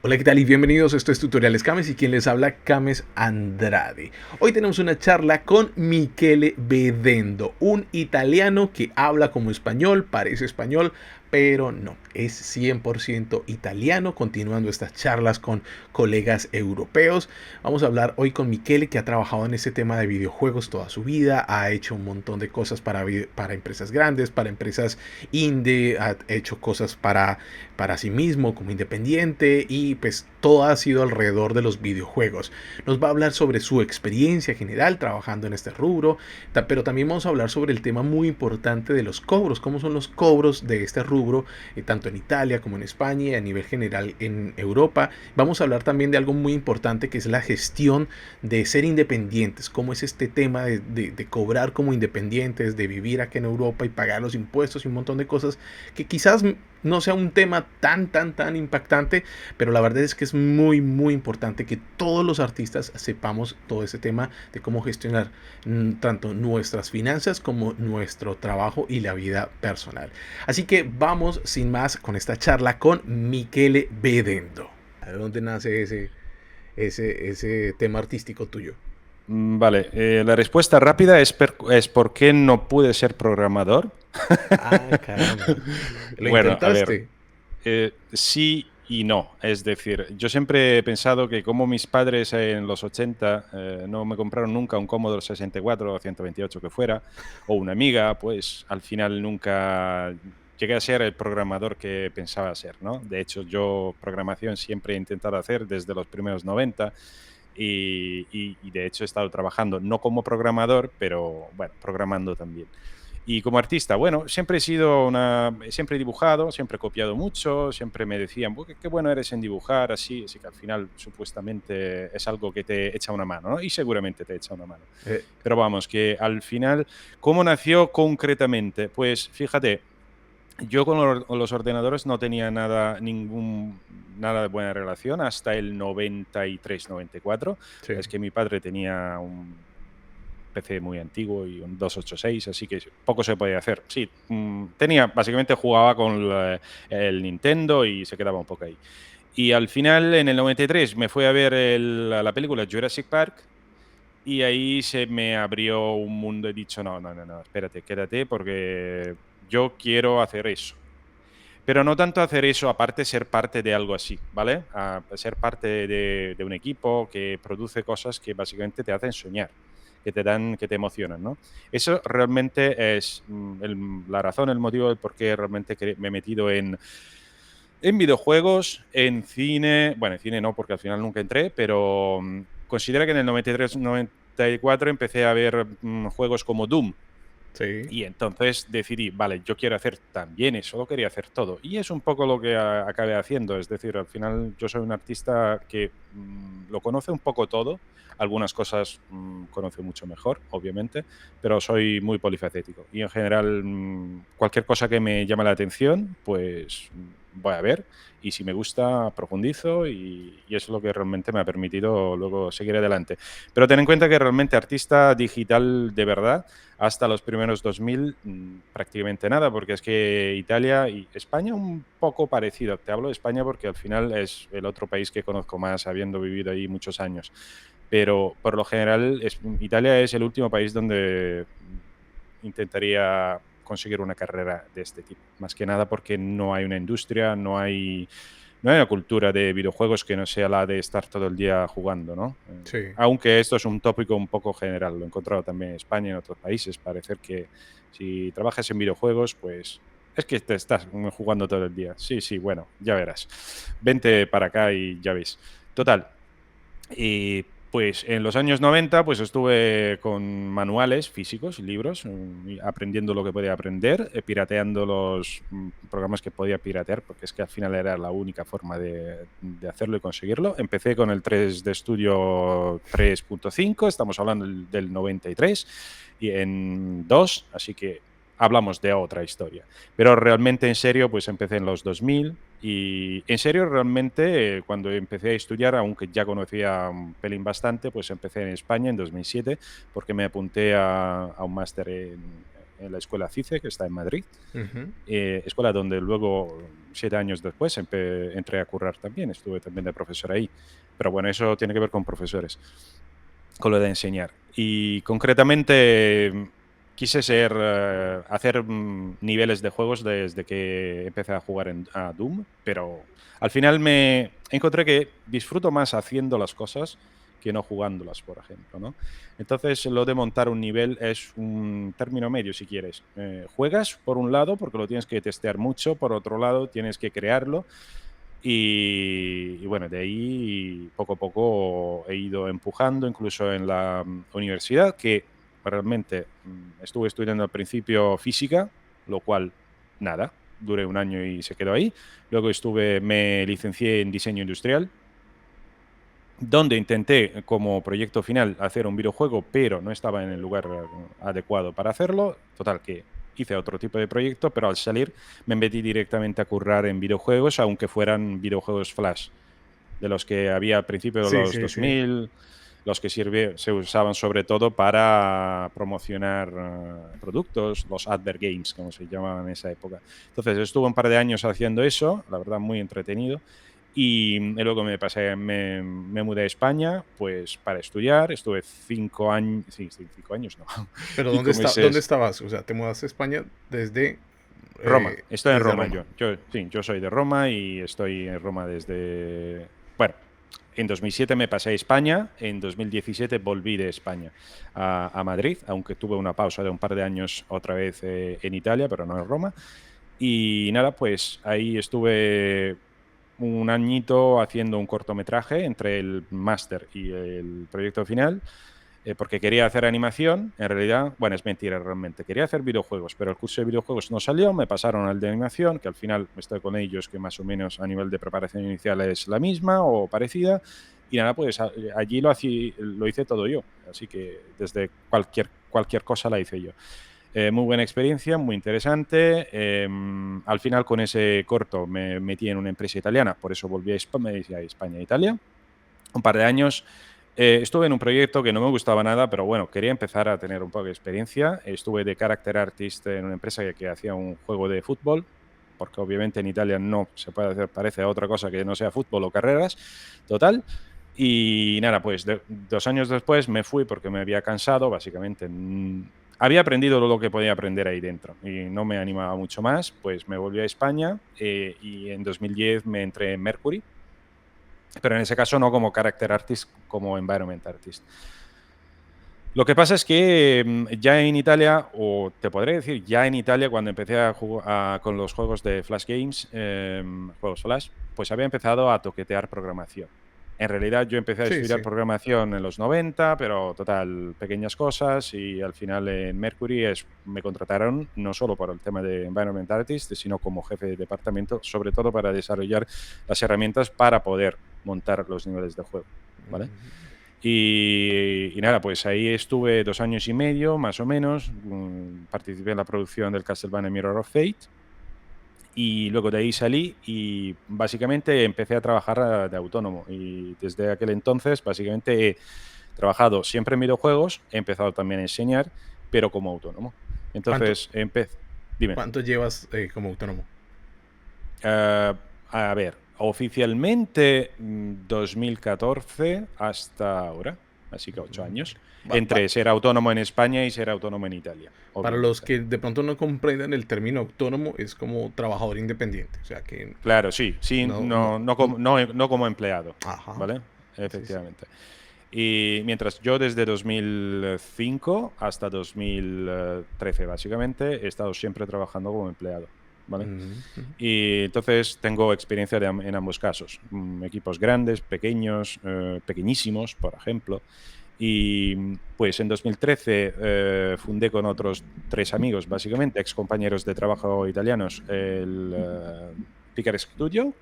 Hola, ¿qué tal? Y bienvenidos. Esto es Tutoriales Cames y quien les habla, Cames Andrade. Hoy tenemos una charla con Michele Bedendo, un italiano que habla como español, parece español, pero no, es 100% italiano, continuando estas charlas con colegas europeos. Vamos a hablar hoy con Michele, que ha trabajado en este tema de videojuegos toda su vida, ha hecho un montón de cosas para empresas grandes, para empresas indie, ha hecho cosas para sí mismo como independiente y pues todo ha sido alrededor de los videojuegos. Nos va a hablar sobre su experiencia general trabajando en este rubro, pero también vamos a hablar sobre el tema muy importante de los cobros, cómo son los cobros de este rubro, tanto en Italia como en España y a nivel general en Europa. Vamos a hablar también de algo muy importante que es la gestión de ser independientes, cómo es este tema de cobrar como independientes, de vivir aquí en Europa y pagar los impuestos y un montón de cosas que quizás no sea un tema tan impactante, pero la verdad es que es muy importante que todos los artistas sepamos todo ese tema de cómo gestionar tanto nuestras finanzas como nuestro trabajo y la vida personal. Así que vamos sin más con esta charla con Michele Bedendo. ¿De dónde nace ese tema artístico tuyo? Vale, la respuesta rápida es por qué no pude ser programador. Ah, caramba. ¿Lo Bueno, a ver, intentaste? sí y no. Es decir, yo siempre he pensado que como mis padres en los 80 no me compraron nunca un Commodore 64 o 128 que fuera, o una Amiga, pues al final nunca llegué a ser el programador que pensaba ser, ¿no? De hecho, yo programación siempre he intentado hacer desde los primeros 90 y de hecho he estado trabajando no como programador, pero bueno, programando también. Y como artista, bueno, siempre he dibujado, siempre he copiado mucho, siempre me decían, "Buah, qué bueno eres en dibujar, así que al final supuestamente es algo que te echa una mano, ¿no? Y seguramente te echa una mano. Eh, Pero vamos, que al final, ¿cómo nació concretamente? Pues fíjate, yo con los ordenadores no tenía nada de buena relación hasta el 93, 94. sí. Es que mi padre tenía un PC muy antiguo y un 286, así que poco se podía hacer. Sí, básicamente jugaba con el Nintendo y se quedaba un poco ahí. Y al final, en el 93, me fui a ver la película Jurassic Park y ahí se me abrió un mundo. He dicho, no, espérate, quédate porque yo quiero hacer eso. Pero no tanto hacer eso, aparte ser parte de algo así, ¿vale? Ser parte de un equipo que produce cosas que básicamente te hacen soñar, que te emocionan, ¿no? Eso realmente es la razón, el motivo del por qué realmente me he metido en videojuegos, en cine. Bueno, en cine no, porque al final nunca entré, pero considera que en el 93, 94 empecé a ver juegos como Doom. Sí. Y entonces decidí, vale, yo quiero hacer también eso, lo quería hacer todo. Y es un poco lo que acabé haciendo. Es decir, al final yo soy un artista que lo conoce un poco todo. Algunas cosas conoce mucho mejor, obviamente, pero soy muy polifacético. Y en general, cualquier cosa que me llame la atención, pues voy a ver. Y si me gusta, profundizo y eso es lo que realmente me ha permitido luego seguir adelante. Pero ten en cuenta que realmente artista digital de verdad hasta los primeros 2000, prácticamente nada, porque es que Italia y España un poco parecido. Te hablo de España porque al final es el otro país que conozco más, habiendo vivido ahí muchos años. Pero por lo general, Italia es el último país donde intentaría conseguir una carrera de este tipo. Más que nada porque no hay una industria, no hay una cultura de videojuegos que no sea la de estar todo el día jugando, ¿no? Sí. Aunque esto es un tópico un poco general, lo he encontrado también en España y en otros países. Parece que si trabajas en videojuegos, pues es que te estás jugando todo el día. Sí, sí, bueno, ya verás. Vente para acá y ya ves. Total, y pues en los años 90 pues estuve con manuales físicos, libros, y aprendiendo lo que podía aprender, pirateando los programas que podía piratear, porque es que al final era la única forma de hacerlo y conseguirlo. Empecé con el 3D Studio 3.5, estamos hablando del 93, y en 2, así que hablamos de otra historia. Pero realmente en serio, pues empecé en los 2000 y en serio realmente cuando empecé a estudiar, aunque ya conocía un pelín bastante, pues empecé en España en 2007 porque me apunté a un máster en la escuela CICE, que está en Madrid, Ujú. escuela donde luego 7 años después entré a currar también, estuve también de profesor ahí. Pero bueno, eso tiene que ver con profesores, con lo de enseñar. Y concretamente quise hacer niveles de juegos desde que empecé a jugar a Doom, pero al final me encontré que disfruto más haciendo las cosas que no jugándolas, por ejemplo, ¿no? Entonces, lo de montar un nivel es un término medio, si quieres. Juegas, por un lado, porque lo tienes que testear mucho, por otro lado, tienes que crearlo, y bueno, de ahí poco a poco he ido empujando, incluso en la universidad, que realmente estuve estudiando al principio física, lo cual, nada, duré un año y se quedó ahí. Luego me licencié en diseño industrial, donde intenté como proyecto final hacer un videojuego, pero no estaba en el lugar adecuado para hacerlo. Total, que hice otro tipo de proyecto, pero al salir me metí directamente a currar en videojuegos, aunque fueran videojuegos Flash, de los que había al principio de Sí, los sí, sí. 2000, los que se usaban sobre todo para promocionar productos, los advert games, como se llamaban en esa época. Entonces estuve un par de años haciendo eso, la verdad muy entretenido. Y luego me mudé a España, pues para estudiar. Estuve 5 años, sí, 5 años, no, Pero cinco dónde meses. estabas? O sea, te mudaste a España Roma, estoy en desde Roma Roma. sí, yo soy de Roma y estoy en Roma desde, bueno, en 2007 me pasé a España, en 2017 volví de España a Madrid, aunque tuve una pausa de un par de años otra vez en Italia, pero no en Roma. Y nada, pues ahí estuve un añito haciendo un cortometraje entre el máster y el proyecto final, porque quería hacer animación. En realidad, bueno, es mentira realmente. Quería hacer videojuegos, pero el curso de videojuegos no salió. Me pasaron al de animación, que al final estoy con ellos, que más o menos a nivel de preparación inicial es la misma o parecida. Y nada, pues allí lo hice todo yo. Así que desde cualquier cosa la hice yo. Muy buena experiencia, muy interesante. Al final, con ese corto me metí en una empresa italiana, por eso volví a España e Italia. Un par de años. Estuve en un proyecto que no me gustaba nada, pero bueno, quería empezar a tener un poco de experiencia. Estuve de character artist en una empresa que hacía un juego de fútbol, porque obviamente en Italia no se puede hacer, parece, otra cosa que no sea fútbol o carreras. Total. Y nada, pues 2 años después me fui porque me había cansado, básicamente. Había aprendido lo que podía aprender ahí dentro y no me animaba mucho más, pues me volví a España y en 2010 me entré en Mercury, pero en ese caso no como character artist, como environment artist. Lo que pasa es que ya en Italia, o te podré decir, ya en Italia, cuando empecé a jugar con los juegos de Flash Games, juegos Flash, pues había empezado a toquetear programación. En realidad yo empecé a Sí, estudiar sí. programación en los 90, pero total, pequeñas cosas, y al final en Mercury me contrataron no solo por el tema de Environment Artist, sino como jefe de departamento, sobre todo para desarrollar las herramientas para poder montar los niveles de juego, ¿vale? Y nada, pues ahí estuve 2 años y medio, más o menos. Participé en la producción del Castlevania Mirror of Fate. Y luego de ahí salí y básicamente empecé a trabajar de autónomo. Y desde aquel entonces, básicamente he trabajado siempre en videojuegos, he empezado también a enseñar, pero como autónomo. ¿Cuánto, Entonces, dime. cuánto llevas como autónomo? Eh, a ver, oficialmente 2014 hasta ahora, así que 8 años, Va- va- entre ser autónomo en España y ser autónomo en Italia, para los obviamente. que de pronto no comprendan el término autónomo, es como trabajador independiente. O sea que Claro, sí, sí, no, no, no, no como empleado, ajá. ¿vale? Sí, sí. Efectivamente. Y mientras yo desde 2005 hasta 2013, básicamente, he estado siempre trabajando como empleado, ¿vale? Ujú. Y entonces tengo experiencia en ambos casos. Equipos grandes, pequeños, pequeñísimos, por ejemplo. Y pues en 2013 fundé con otros 3 amigos, básicamente, ex compañeros de trabajo italianos, el Picar Studio,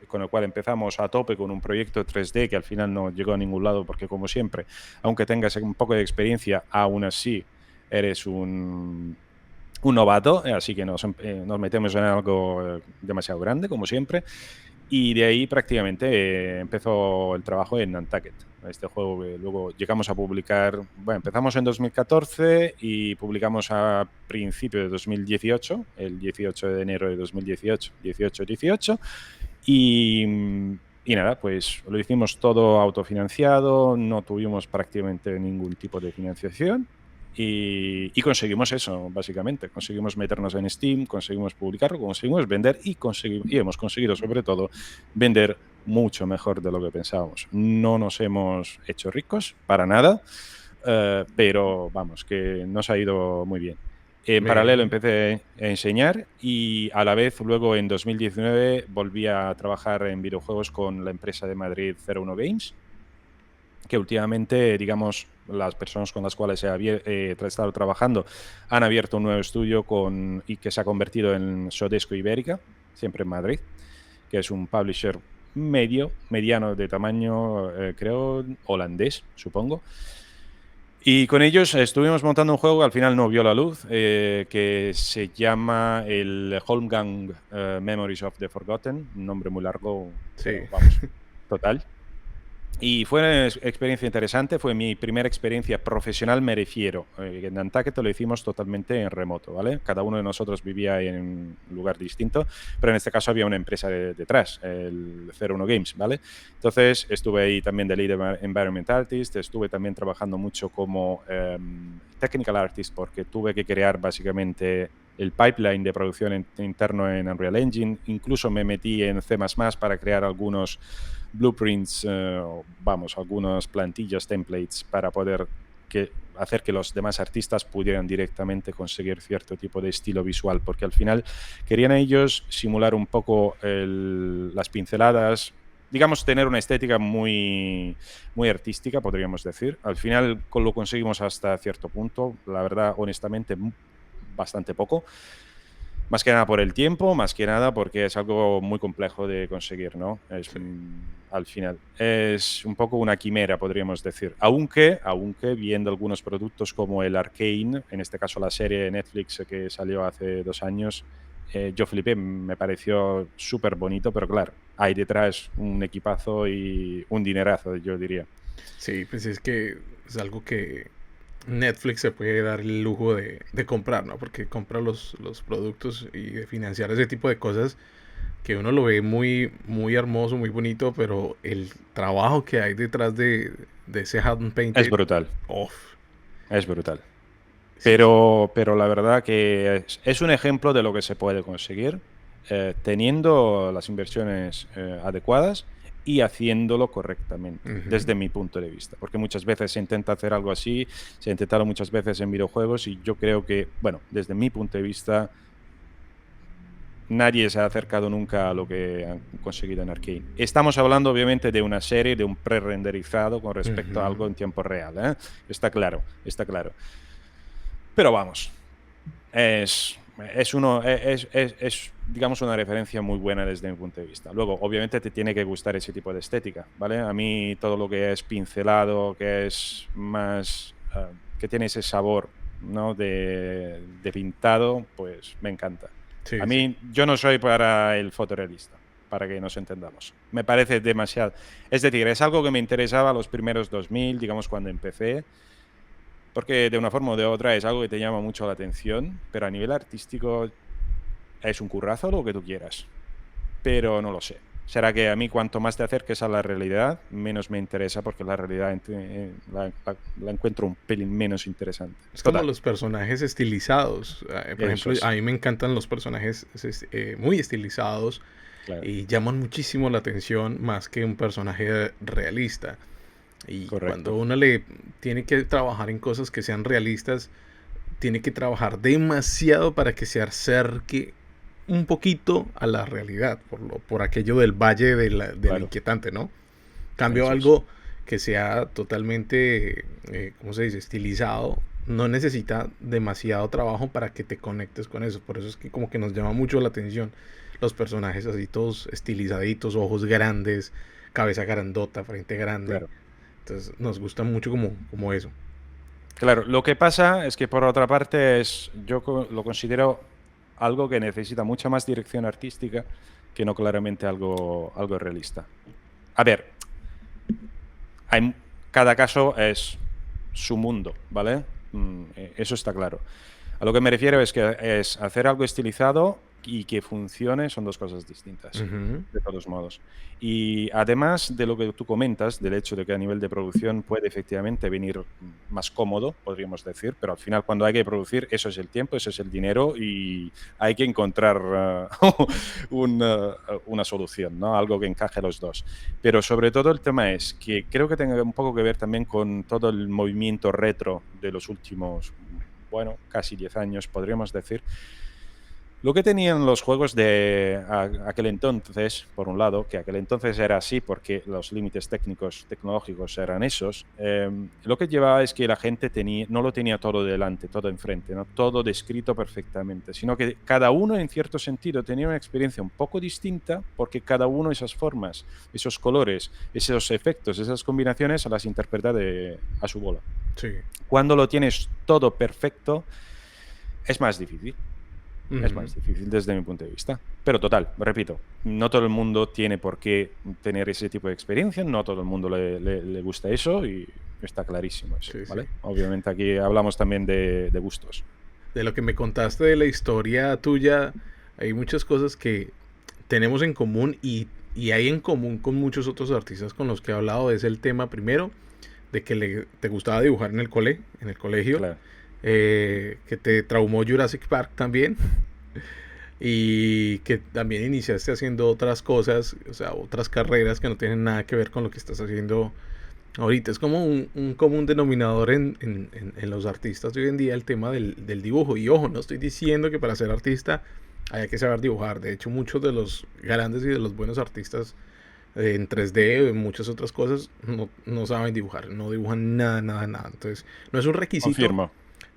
con el cual empezamos a tope con un proyecto 3D que al final no llegó a ningún lado porque, como siempre, aunque tengas un poco de experiencia, aún así eres un novato, así que nos metemos en algo demasiado grande, como siempre. Y de ahí prácticamente empezó el trabajo en Nantucket. Este juego que luego llegamos a publicar, bueno, empezamos en 2014 y publicamos a principio de 2018, el 18 de enero de 2018, 18-18. Y, y nada, pues lo hicimos todo autofinanciado, no tuvimos prácticamente ningún tipo de financiación. Y conseguimos eso, básicamente. Conseguimos meternos en Steam, conseguimos publicarlo, conseguimos vender y hemos conseguido, sobre todo, vender mucho mejor de lo que pensábamos. No nos hemos hecho ricos, para nada, pero vamos, que nos ha ido muy bien. En paralelo Me- empecé a enseñar y a la vez luego en 2019 volví a trabajar en videojuegos con la empresa de Madrid 01 Games, que últimamente, digamos, las personas con las cuales he estado trabajando han abierto un nuevo estudio y que se ha convertido en Sodesco Ibérica, siempre en Madrid, que es un publisher mediano de tamaño, creo, holandés, supongo. Y con ellos estuvimos montando un juego que al final no vio la luz, que se llama el Holmgang Memories of the Forgotten, un nombre muy largo, sí. pero vamos, total. Y fue una experiencia interesante, fue mi primera experiencia profesional, me refiero. En Nantucket lo hicimos totalmente en remoto, ¿vale? Cada uno de nosotros vivía en un lugar distinto, pero en este caso había una empresa detrás, el 01 Games, ¿vale? Entonces estuve ahí también de Lead Environment Artist, estuve también trabajando mucho como Technical Artist porque tuve que crear básicamente el pipeline de producción interno en Unreal Engine, incluso me metí en C++ para crear algunos blueprints, vamos, algunas plantillas, templates para poder hacer que los demás artistas pudieran directamente conseguir cierto tipo de estilo visual, porque al final querían ellos simular un poco las pinceladas, digamos, tener una estética muy, muy artística, podríamos decir. Al final lo conseguimos hasta cierto punto, la verdad, honestamente, bastante poco. Más que nada por el tiempo, más que nada porque es algo muy complejo de conseguir, ¿no? Sí. Al final es un poco una quimera, podríamos decir. Aunque viendo algunos productos como el Arcane, en este caso la serie de Netflix que salió hace 2 años, yo flipé, me pareció súper bonito, pero claro, hay detrás un equipazo y un dinerazo, yo diría. Sí, pues es que es algo que Netflix se puede dar el lujo de comprar, ¿no? Porque compra los productos y de financiar ese tipo de cosas que uno lo ve muy, muy hermoso, muy bonito, pero el trabajo que hay detrás de ese hand Es painted, brutal, off, es brutal. sí, sí, Pero la verdad que es un ejemplo de lo que se puede conseguir teniendo las inversiones adecuadas y haciéndolo correctamente, ujú, desde mi punto de vista. Porque muchas veces se intenta hacer algo así, se ha intentado muchas veces en videojuegos y yo creo que, bueno, desde mi punto de vista, nadie se ha acercado nunca a lo que han conseguido en Arcane. Estamos hablando obviamente de una serie, de un pre-renderizado con respecto a algo ujú. en tiempo real, ¿eh? Está claro, está claro. Pero vamos, es, digamos, una referencia muy buena desde mi punto de vista. Luego, obviamente, te tiene que gustar ese tipo de estética, ¿vale? A mí todo lo que es pincelado, que es más, que tiene ese sabor, ¿no? de pintado, pues me encanta. A Sí, sí. mí, yo no soy para el fotorrealista, para que nos entendamos. Me parece demasiado. Es decir, es algo que me interesaba los primeros 2000, digamos, cuando empecé, porque de una forma o de otra es algo que te llama mucho la atención, pero a nivel artístico es un currazo lo que tú quieras. Pero no lo sé. Será que a mí cuanto más te acerques a la realidad, menos me interesa porque la realidad la encuentro un pelín menos interesante. Es como Total, los personajes estilizados. Por eso ejemplo, es, a mí me encantan los personajes muy estilizados claro, y llaman muchísimo la atención más que un personaje realista. Y cuando correcto. uno le tiene que trabajar en cosas que sean realistas, tiene que trabajar demasiado para que se acerque un poquito a la realidad, por aquello del valle del Claro, inquietante, ¿no? Cambio eso es. algo que sea totalmente, ¿cómo se dice?, estilizado, no necesita demasiado trabajo para que te conectes con eso. Por eso es que como que nos llama mucho la atención los personajes así todos estilizaditos, ojos grandes, cabeza grandota, frente grande. Claro. Entonces nos gusta mucho como eso. Claro, lo que pasa es que por otra parte lo considero algo que necesita mucha más dirección artística que no claramente algo realista. A ver, hay, cada caso es su mundo, ¿vale? Eso está claro. A lo que me refiero es que es hacer algo estilizado y que funcione son dos cosas distintas, Ujú. de todos modos. Y además de lo que tú comentas, del hecho de que a nivel de producción puede efectivamente venir más cómodo, podríamos decir, pero al final cuando hay que producir, eso es el tiempo, eso es el dinero y hay que encontrar una solución, ¿no? Algo que encaje los dos. Pero sobre todo el tema es que creo que tiene un poco que ver también con todo el movimiento retro de los últimos, bueno, casi 10 años, podríamos decir. Lo que tenían los juegos de aquel entonces, por un lado, que aquel entonces era así porque los límites técnicos, tecnológicos eran esos, lo que llevaba es que la gente no lo tenía todo delante, todo enfrente, ¿no? Todo descrito perfectamente, sino que cada uno en cierto sentido tenía una experiencia un poco distinta porque cada uno esas formas, esos colores, esos efectos, esas combinaciones las interpreta a su bola. Sí. Cuando lo tienes todo perfecto, es más difícil. Es Ujú. más difícil desde mi punto de vista. Pero total, repito, no todo el mundo tiene por qué tener ese tipo de experiencia, no a todo el mundo le gusta eso y está clarísimo eso, Sí, sí. ¿vale? Obviamente aquí hablamos también de gustos. De lo que me contaste de la historia tuya, hay muchas cosas que tenemos en común y hay en común con muchos otros artistas con los que he hablado. Es el tema primero de que te gustaba dibujar en el colegio, Claro, que te traumó Jurassic Park también y que también iniciaste haciendo otras cosas, o sea, otras carreras que no tienen nada que ver con lo que estás haciendo ahorita. Es como un común denominador en los artistas de hoy en día el tema del dibujo. Y ojo, no estoy diciendo que para ser artista haya que saber dibujar. De hecho, muchos de los grandes y de los buenos artistas en 3D o en muchas otras cosas no saben dibujar, no dibujan nada, nada, nada. Entonces, no es un requisito, confirmo.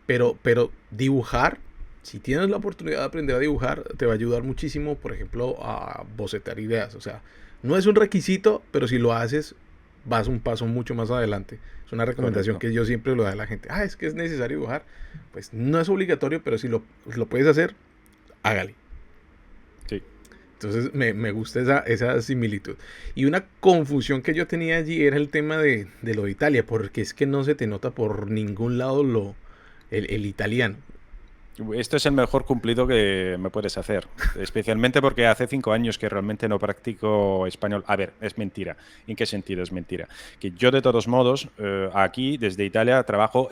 pero dibujar, si tienes la oportunidad de aprender a dibujar, te va a ayudar muchísimo, por ejemplo, a bocetar ideas. O sea, no es un requisito, pero si lo haces, vas un paso mucho más adelante. Es una recomendación Correcto. que yo siempre lo doy a la gente. Ah, es que es necesario dibujar. Pues no es obligatorio, pero si lo puedes hacer, hágale. Sí. Entonces me gusta esa similitud. Y una confusión que yo tenía allí era el tema de lo de Italia, porque es que no se te nota por ningún lado el italiano. Esto es el mejor cumplido que me puedes hacer, especialmente porque hace 5 años que realmente no practico español. A ver, es mentira. ¿En qué sentido es mentira? Que yo de todos modos, aquí desde Italia trabajo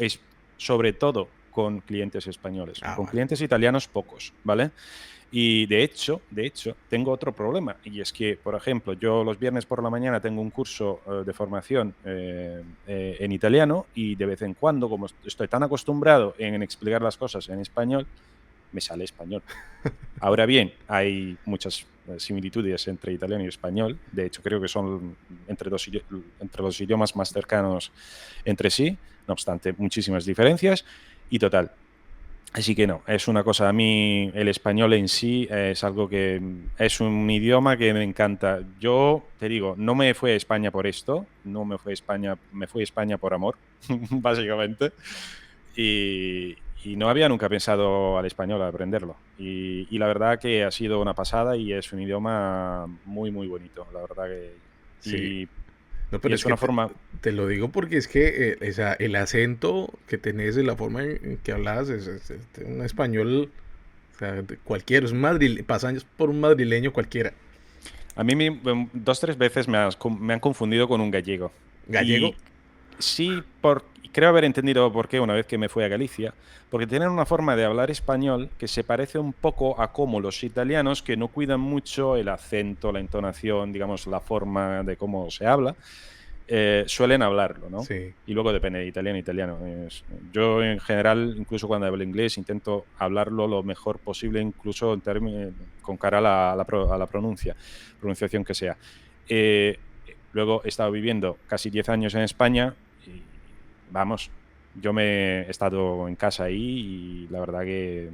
sobre todo con clientes españoles, Ah, con vale. clientes italianos pocos, ¿vale? Y de hecho, tengo otro problema, y es que, por ejemplo, yo los viernes por la mañana tengo un curso de formación en italiano y de vez en cuando, como estoy tan acostumbrado en explicar las cosas en español, me sale español. Ahora bien, hay muchas similitudes entre italiano y español. De hecho, creo que son entre los idiomas más cercanos entre sí. No obstante, muchísimas diferencias. Y total, así que no, es una cosa, a mí el español en sí es algo que es un idioma que me encanta. Yo te digo, no me fui a España por esto, no me fui a España, me fui a España por amor, básicamente. Y no había nunca pensado al español aprenderlo. Y la verdad que ha sido una pasada y es un idioma muy, muy bonito, la verdad que... Sí. Y, No, y pero es es que una forma... te lo digo porque es que el acento que tenés y la forma en que hablas es un español, o sea, cualquiera, es un pasas por un madrileño cualquiera. A mí 2 o 3 veces me han confundido con un gallego. Gallego, Y sí, creo haber entendido por qué una vez que me fui a Galicia, porque tienen una forma de hablar español que se parece un poco a cómo los italianos, que no cuidan mucho el acento, la entonación, digamos, la forma de cómo se habla, suelen hablarlo, ¿no? sí. Y luego depende de italiano a italiano. Yo en general, incluso cuando hablo inglés, intento hablarlo lo mejor posible, incluso con cara a la pronunciación que sea. Luego he estado viviendo casi 10 años en España y, vamos, yo me he estado en casa ahí y la verdad que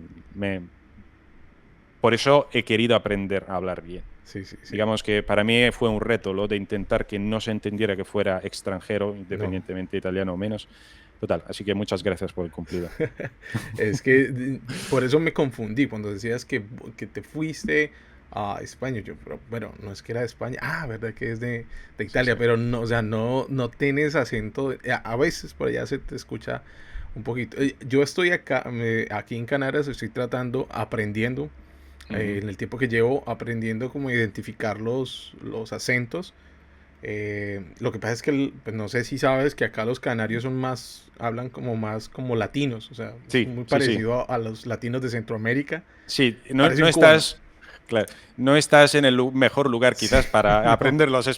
por eso he querido aprender a hablar bien. Sí, sí, sí. Digamos que para mí fue un reto lo de intentar que no se entendiera que fuera extranjero, No. independientemente italiano o menos. Total, así que muchas gracias por el cumplido. Es que por eso me confundí cuando decías que te fuiste España, bueno, no es que era de España, verdad que es de Sí, Italia, sí. pero no, o sea, no tienes acento, a veces por allá se te escucha un poquito. Yo estoy acá, aquí en Canarias, estoy tratando, aprendiendo, Ujú. en el tiempo que llevo, aprendiendo cómo identificar los acentos. Lo que pasa es que, pues, no sé si sabes que acá los canarios son más, hablan como más como latinos, o sea, es Sí, muy sí, sí. parecido a los latinos de Centroamérica, Sí, parece no un cubano. estás, claro, no estás en el mejor lugar quizás para No, aprender los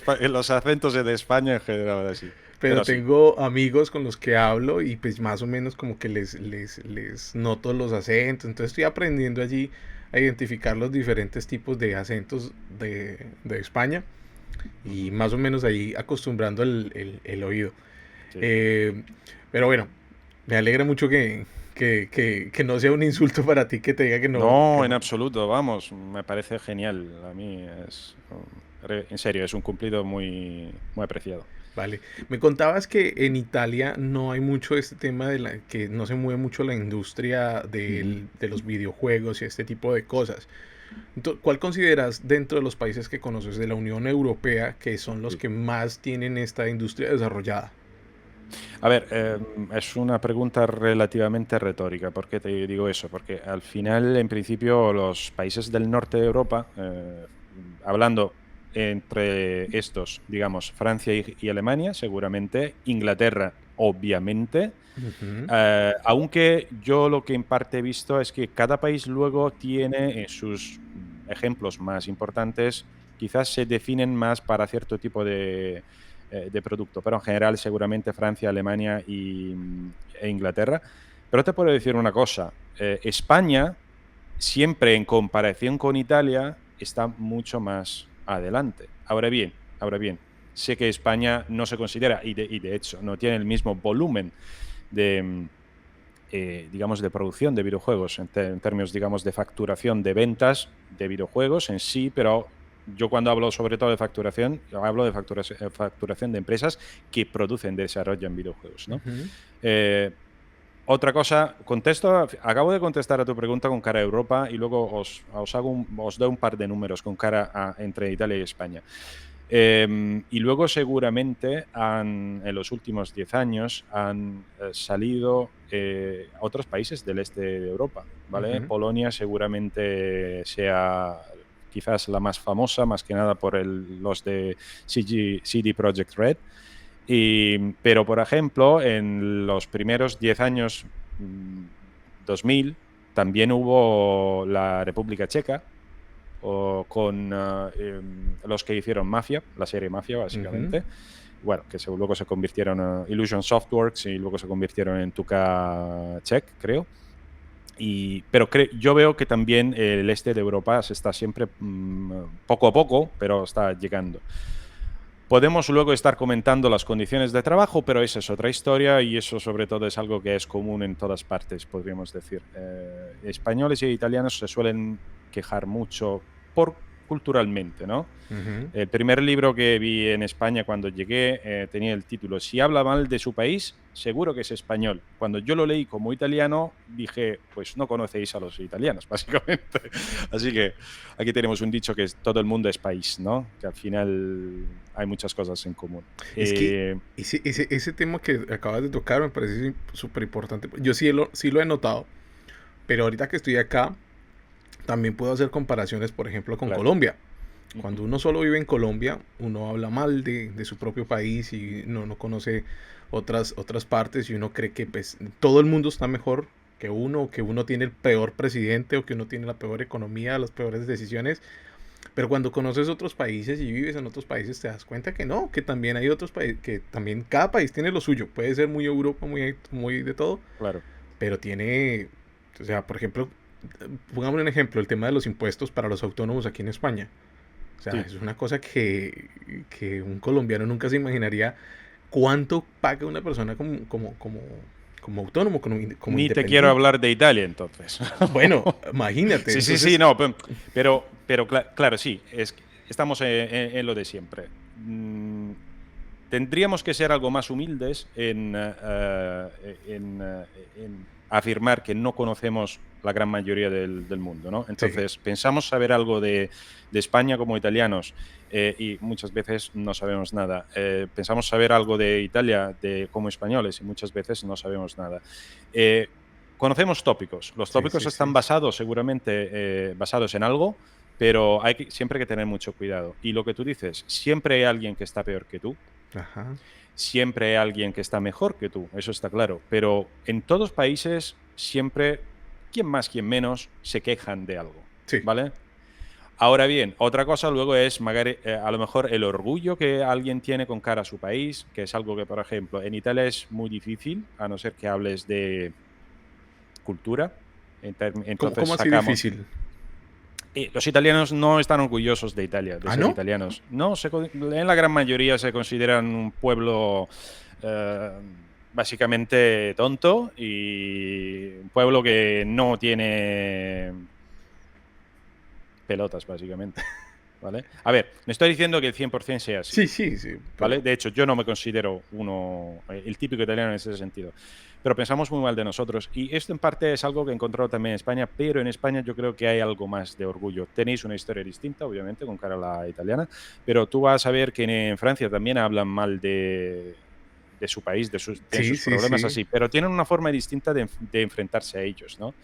acentos de España en general, así. pero Pero sí. tengo amigos con los que hablo y pues más o menos como que les noto los acentos. Entonces estoy aprendiendo allí a identificar los diferentes tipos de acentos de España y Ujú. más o menos ahí acostumbrando el oído. Sí. Eh, pero bueno, me alegra mucho que no sea un insulto para ti que te diga que No, en no. absoluto, vamos, me parece genial. A mí es, en serio, es un cumplido muy, muy apreciado. Vale. Me contabas que en Italia no hay mucho este tema que no se mueve mucho la industria Ujú. de los videojuegos y este tipo de cosas. ¿Cuál consideras dentro de los países que conoces de la Unión Europea que son los Sí. que más tienen esta industria desarrollada? A ver, es una pregunta relativamente retórica. ¿Por qué te digo eso? Porque al final, en principio, los países del norte de Europa, hablando entre estos, digamos, Francia y Alemania, seguramente, Inglaterra, obviamente, Ujú, aunque yo lo que en parte he visto es que cada país luego tiene sus ejemplos más importantes, quizás se definen más para cierto tipo de producto, pero en general seguramente Francia, Alemania e Inglaterra. Pero te puedo decir una cosa, España siempre en comparación con Italia está mucho más adelante. Ahora bien, sé que España no se considera, y de hecho no tiene el mismo volumen de, digamos, de producción de videojuegos, en términos, digamos, de facturación de ventas de videojuegos en sí, pero yo cuando hablo sobre todo de facturación, hablo de facturación de empresas que producen, desarrollan videojuegos, ¿no? ujú. Eh, Otra cosa, acabo de contestar a tu pregunta con cara a Europa y luego os doy un par de números con cara a entre Italia y España. Y luego seguramente en los últimos 10 años han salido otros países del este de Europa, ¿vale? Ujú, Polonia seguramente sea quizás la más famosa, más que nada por los de CD Projekt Red. Pero, por ejemplo, en los primeros 10 años 2000 también hubo la República Checa, o con los que hicieron Mafia, la serie Mafia, ujú. básicamente. Bueno, que luego se convirtieron en Illusion Softworks y luego se convirtieron en Tuca Check, creo. Pero yo veo que también el este de Europa se está siempre, poco a poco, pero está llegando. Podemos luego estar comentando las condiciones de trabajo, pero esa es otra historia y eso sobre todo es algo que es común en todas partes, podríamos decir. Españoles y italianos se suelen quejar mucho culturalmente, ¿no? Ujú. El primer libro que vi en España cuando llegué tenía el título Si habla mal de su país, seguro que es español. Cuando yo lo leí como italiano, dije, pues no conocéis a los italianos, básicamente. Así que aquí tenemos un dicho que es todo el mundo es país, ¿no? Que al final hay muchas cosas en común. Es que ese tema que acabas de tocar me parece súper importante. Yo sí lo he notado, pero ahorita que estoy acá, también puedo hacer comparaciones, por ejemplo, con Claro. Colombia. Cuando Ujú. uno solo vive en Colombia, uno habla mal de su propio país y no conoce otras partes y uno cree que pues, todo el mundo está mejor que uno tiene el peor presidente o que uno tiene la peor economía, las peores decisiones. Pero cuando conoces otros países y vives en otros países, te das cuenta que no, que también hay otros países, que también cada país tiene lo suyo. Puede ser muy Europa, muy de todo, Claro. pero tiene, o sea, por ejemplo, pongamos un ejemplo, el tema de los impuestos para los autónomos aquí en España. O sea, Sí. es una cosa que un colombiano nunca se imaginaría cuánto paga una persona como autónomo, como Ni te quiero independiente. hablar de Italia, entonces. Bueno, imagínate, Sí, sí, sí, entonces, no, pero claro, sí, estamos en lo de siempre. tendríamos que ser algo más humildes en afirmar que no conocemos la gran mayoría del mundo, ¿no? Sí, Entonces, pensamos saber algo de España como italianos y muchas veces no sabemos nada. Pensamos saber algo de Italia como españoles y muchas veces no sabemos nada. Eh, Conocemos tópicos. Los sí, tópicos sí, están sí. basados seguramente basados en algo, pero siempre hay que tener mucho cuidado. Y lo que tú dices, siempre hay alguien que está peor que tú, Ajá. siempre hay alguien que está mejor que tú, eso está claro. Pero en todos países siempre, quien más, quien menos, se quejan de algo, Sí. ¿vale? Ahora bien, otra cosa luego es a lo mejor el orgullo que alguien tiene con cara a su país, que es algo que, por ejemplo, en Italia es muy difícil, a no ser que hables de cultura. Entonces ¿Cómo así sacamos. difícil? Los italianos no están orgullosos de Italia, de ¿Ah, ser no? italianos. No, en la gran mayoría se consideran un pueblo eh, básicamente tonto y un pueblo que no tiene pelotas, básicamente. ¿Vale? A ver, me estoy diciendo que el 100% sea así. Sí, sí, sí, ¿Vale? pero De hecho, yo no me considero el típico italiano en ese sentido. Pero pensamos muy mal de nosotros. Y esto en parte es algo que he encontrado también en España, pero en España yo creo que hay algo más de orgullo. Tenéis una historia distinta, obviamente, con cara a la italiana, pero tú vas a ver que en Francia también hablan mal de su país, tienen sí, sus sí, problemas sí. así, pero tienen una forma distinta de enfrentarse a ellos, ¿no?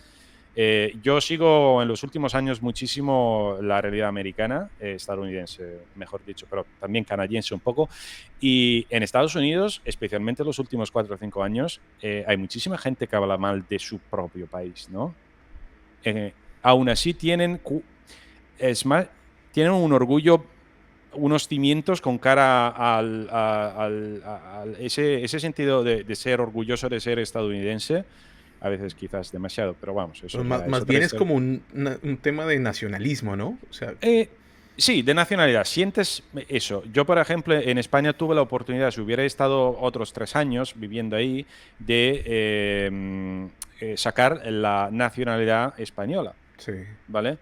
Yo sigo en los últimos años muchísimo la realidad americana, estadounidense, mejor dicho, pero también canadiense un poco. Y en Estados Unidos, especialmente en los últimos 4 o 5 años, hay muchísima gente que habla mal de su propio país, ¿no? Aún así es más, tienen un orgullo, unos cimientos con cara ese sentido de ser orgulloso de ser estadounidense, a veces quizás demasiado, pero vamos, Pues eso más, ya es más otra bien es historia. como un tema de nacionalismo, ¿no? O sea, Sí, de nacionalidad. Sientes eso. Yo, por ejemplo, en España tuve la oportunidad, si hubiera estado otros 3 años viviendo ahí, de sacar la nacionalidad española, sí, ¿vale?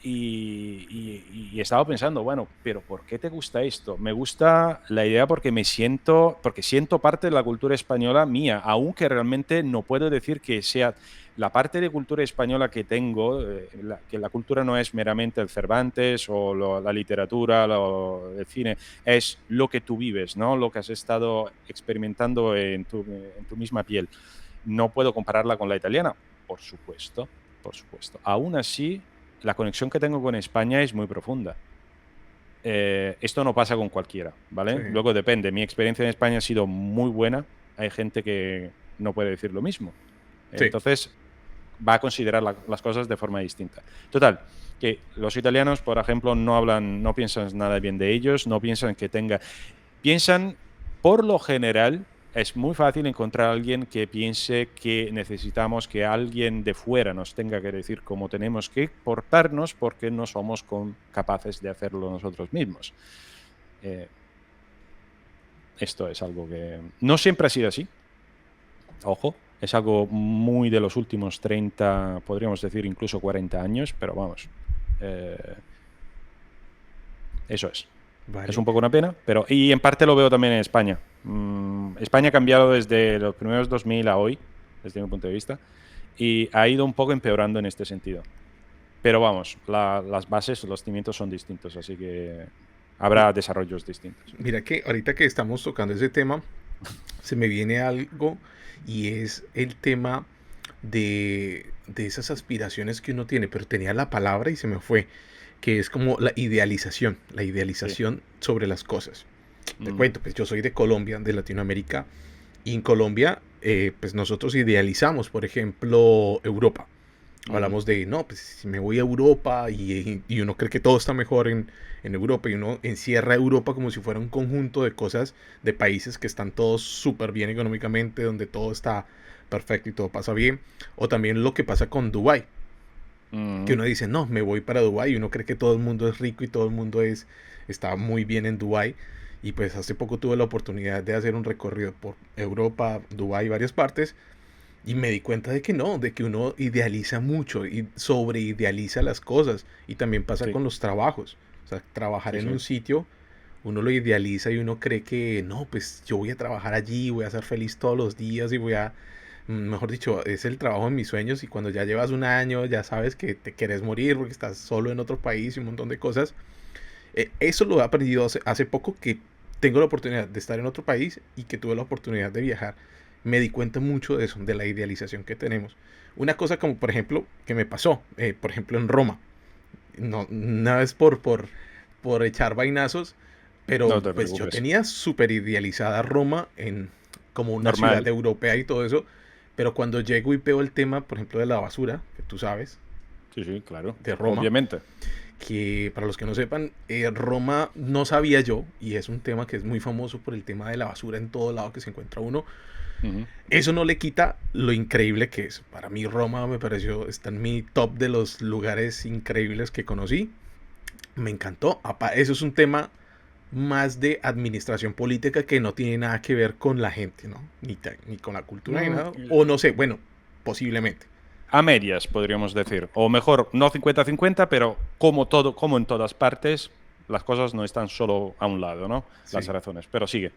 Y estaba pensando, bueno, pero ¿por qué te gusta esto? Me gusta la idea porque siento parte de la cultura española mía, aunque realmente no puedo decir que sea la parte de cultura española que tengo, que la cultura no es meramente el Cervantes o la literatura, el cine, es lo que tú vives, ¿no? Lo que has estado experimentando en tu misma piel. No puedo compararla con la italiana, por supuesto, por supuesto. Aún así, la conexión que tengo con España es muy profunda. Esto no pasa con cualquiera, sí, ¿vale? Luego depende. Mi experiencia en España ha sido muy buena. Hay gente que no puede decir lo mismo. sí. Entonces, va a considerar las cosas de forma distinta. Total, que los italianos, por ejemplo, no piensan nada bien de ellos, no piensan piensan, por lo general, es muy fácil encontrar a alguien que piense que necesitamos que alguien de fuera nos tenga que decir cómo tenemos que portarnos porque no somos capaces de hacerlo nosotros mismos. Eh, Esto es algo que no siempre ha sido así, ojo, es algo muy de los últimos 30, podríamos decir incluso 40 años, pero vamos, eh, eso es. Es Vale. un poco una pena, pero y en parte lo veo también en España. España ha cambiado desde los primeros 2000 a hoy, desde mi punto de vista, y ha ido un poco empeorando en este sentido. Pero vamos, las bases, los cimientos son distintos, así que Mi- habrá desarrollos distintos. Mira que ahorita que estamos tocando ese tema, se me viene algo y es el tema de esas aspiraciones que uno tiene, pero tenía la palabra y se me fue, que es como la Sí. idealización sobre las cosas. Te Mm, cuento, pues yo soy de Colombia, de Latinoamérica, y en Colombia, pues nosotros idealizamos, por ejemplo, Europa. ujú, Hablamos de, no, pues si me voy a Europa y uno cree que todo está mejor en Europa y uno encierra a Europa como si fuera un conjunto de cosas, de países que están todos súper bien económicamente, donde todo está perfecto y todo pasa bien. O también lo que pasa con Dubái, que ujú, uno dice, no, me voy para Dubái y uno cree que todo el mundo es rico y todo el mundo está muy bien en Dubái. Y pues hace poco tuve la oportunidad de hacer un recorrido por Europa, Dubái y varias partes. Y me di cuenta de que no, de que uno idealiza mucho y sobreidealiza las cosas. Y también pasa sí, con los trabajos. O sea, trabajar sí, en sí. un sitio uno lo idealiza y uno cree que no, pues yo voy a trabajar allí, voy a ser feliz todos los días y voy a, mejor dicho, es el trabajo de mis sueños y cuando ya llevas un año ya sabes que te quieres morir porque estás solo en otro país y un montón de cosas. Eso lo he aprendido hace poco que tengo la oportunidad de estar en otro país y que tuve la oportunidad de viajar. Me di cuenta mucho de eso, de la idealización que tenemos. Una cosa como, por ejemplo, que me pasó, por ejemplo, en Roma. No, no es por echar vainazos, No pero te pues yo preocupes. tenía súper idealizada Roma en, como una ciudad Normal. europea y todo eso. Pero cuando llego y veo el tema, por ejemplo, de la basura, que tú sabes, Sí, sí, claro. de Roma, Obviamente. que para los que no sepan, Roma no sabía yo, y es un tema que es muy famoso por el tema de la basura en todo lado que se encuentra uno, Ujú. eso no le quita lo increíble que es. Para mí Roma me pareció, está en mi top de los lugares increíbles que conocí. Me encantó. Eso es un tema más de administración política que no tiene nada que ver con la gente, ¿no? Ni con la cultura ni Mm, nada. O no sé, bueno, posiblemente. A medias, podríamos decir. O mejor, no 50-50, pero como todo, como en todas partes, las cosas no están solo a un lado, ¿no? Las Sí. razones. Pero sigue.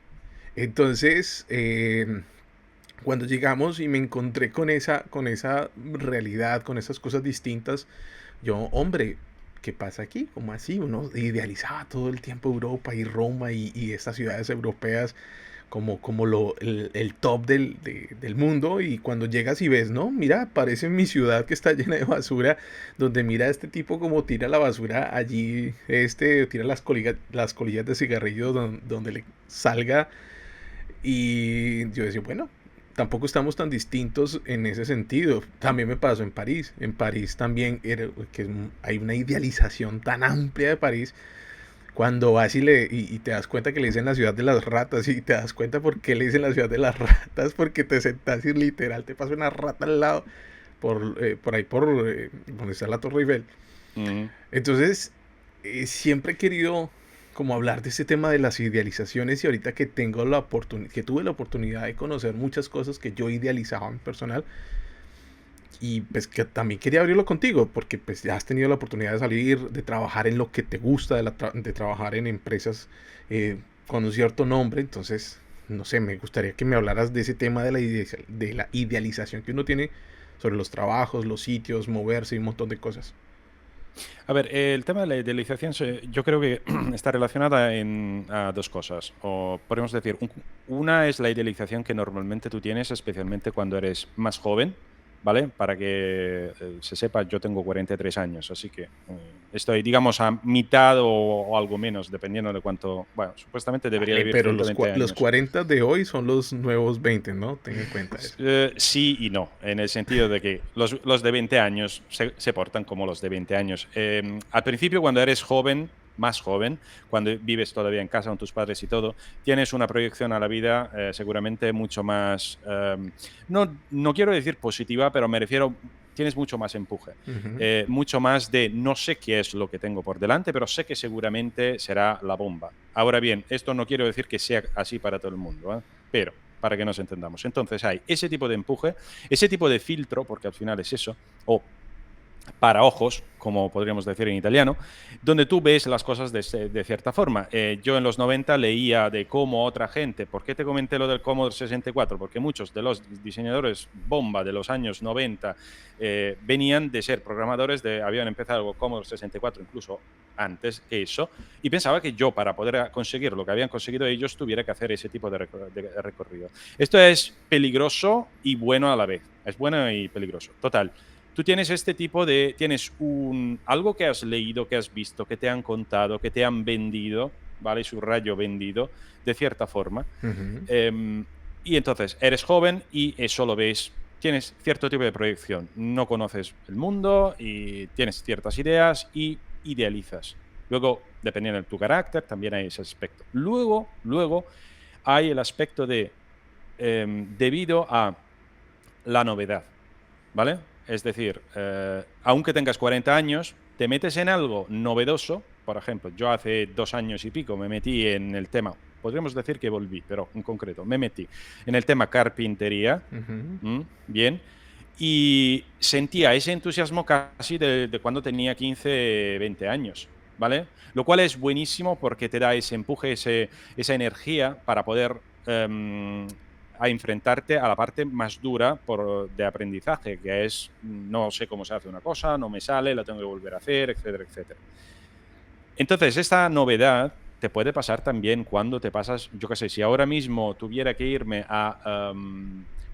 Entonces, cuando llegamos y me encontré con esa realidad, con esas cosas distintas, yo, hombre, ¿qué pasa aquí? ¿Cómo así? Uno idealizaba todo el tiempo Europa y Roma y estas ciudades europeas como el top del mundo y cuando llegas y ves, no, mira, parece mi ciudad que está llena de basura, donde mira este tipo como tira la basura allí, tira las colillas de cigarrillos donde le salga y yo decía, bueno, tampoco estamos tan distintos en ese sentido. También me pasó en París. En París también hay una idealización tan amplia de París. Cuando vas y te das cuenta que le dicen la ciudad de las ratas y te das cuenta por qué le dicen la ciudad de las ratas, porque te sentás y literal te pasa una rata al lado por ahí donde está la Torre Eiffel. Ujú. Entonces, siempre he querido como hablar de este tema de las idealizaciones y ahorita que que tuve la oportunidad de conocer muchas cosas que yo idealizaba en personal y pues que también quería abrirlo contigo porque pues ya has tenido la oportunidad de salir, de trabajar en lo que te gusta, de trabajar en empresas con un cierto nombre, entonces no sé, me gustaría que me hablaras de ese tema de de la idealización que uno tiene sobre los trabajos, los sitios, moverse y un montón de cosas. A ver, el tema de la idealización yo creo que está relacionada a dos cosas. O podemos decir, una es la idealización que normalmente tú tienes, especialmente cuando eres más joven, ¿vale? Para que se sepa, yo tengo 43 años, así que estoy, digamos, a mitad o algo menos, dependiendo de cuánto, bueno, supuestamente debería Vale, vivir pero 120 los años. 40 de hoy son los nuevos 20, ¿no? Ten en cuenta eso. Sí y no, en el sentido de que los de 20 años se portan como los de 20 años. Al principio, cuando eres joven, más joven, cuando vives todavía en casa con tus padres y todo, tienes una proyección a la vida seguramente mucho más, no quiero decir positiva, pero me refiero, tienes mucho más empuje, Ujú. mucho más de no sé qué es lo que tengo por delante, pero sé que seguramente será la bomba. Ahora bien, esto no quiero decir que sea así para todo el mundo, ¿eh? Pero para que nos entendamos. Entonces hay ese tipo de empuje, ese tipo de filtro, porque al final es eso, o para ojos, como podríamos decir en italiano, donde tú ves las cosas de cierta forma. Yo en los 90 leía de cómo otra gente, ¿por qué te comenté lo del Commodore 64? Porque muchos de los diseñadores bomba de los años 90 venían de ser programadores, habían empezado con Commodore 64 incluso antes que eso, y pensaba que yo para poder conseguir lo que habían conseguido ellos tuviera que hacer ese tipo de recorrido. Esto es peligroso y bueno a la vez. Es bueno y peligroso. Total. Tú tienes este tipo tienes algo que has leído, que has visto, que te han contado, que te han vendido, ¿vale? Subrayo vendido, de cierta forma. Ujú. Em, y entonces eres joven y eso lo ves, tienes cierto tipo de proyección, no conoces el mundo y tienes ciertas ideas y idealizas. Luego, dependiendo de tu carácter, también hay ese aspecto. Luego hay el aspecto debido a la novedad. ¿Vale? Es decir, aunque tengas 40 años, te metes en algo novedoso. Por ejemplo, yo hace 2 años y pico me metí en el tema, podríamos decir que volví, pero en concreto, me metí en el tema carpintería, Ujú. bien, y sentía ese entusiasmo casi de cuando tenía 15, 20 años. ¿vale? Lo cual es buenísimo porque te da ese empuje, esa energía para poder a enfrentarte a la parte más dura de aprendizaje, que es no sé cómo se hace una cosa, no me sale, la tengo que volver a hacer, etcétera, etcétera. Entonces, esta novedad te puede pasar también cuando te pasas, yo qué sé, si ahora mismo tuviera que irme a,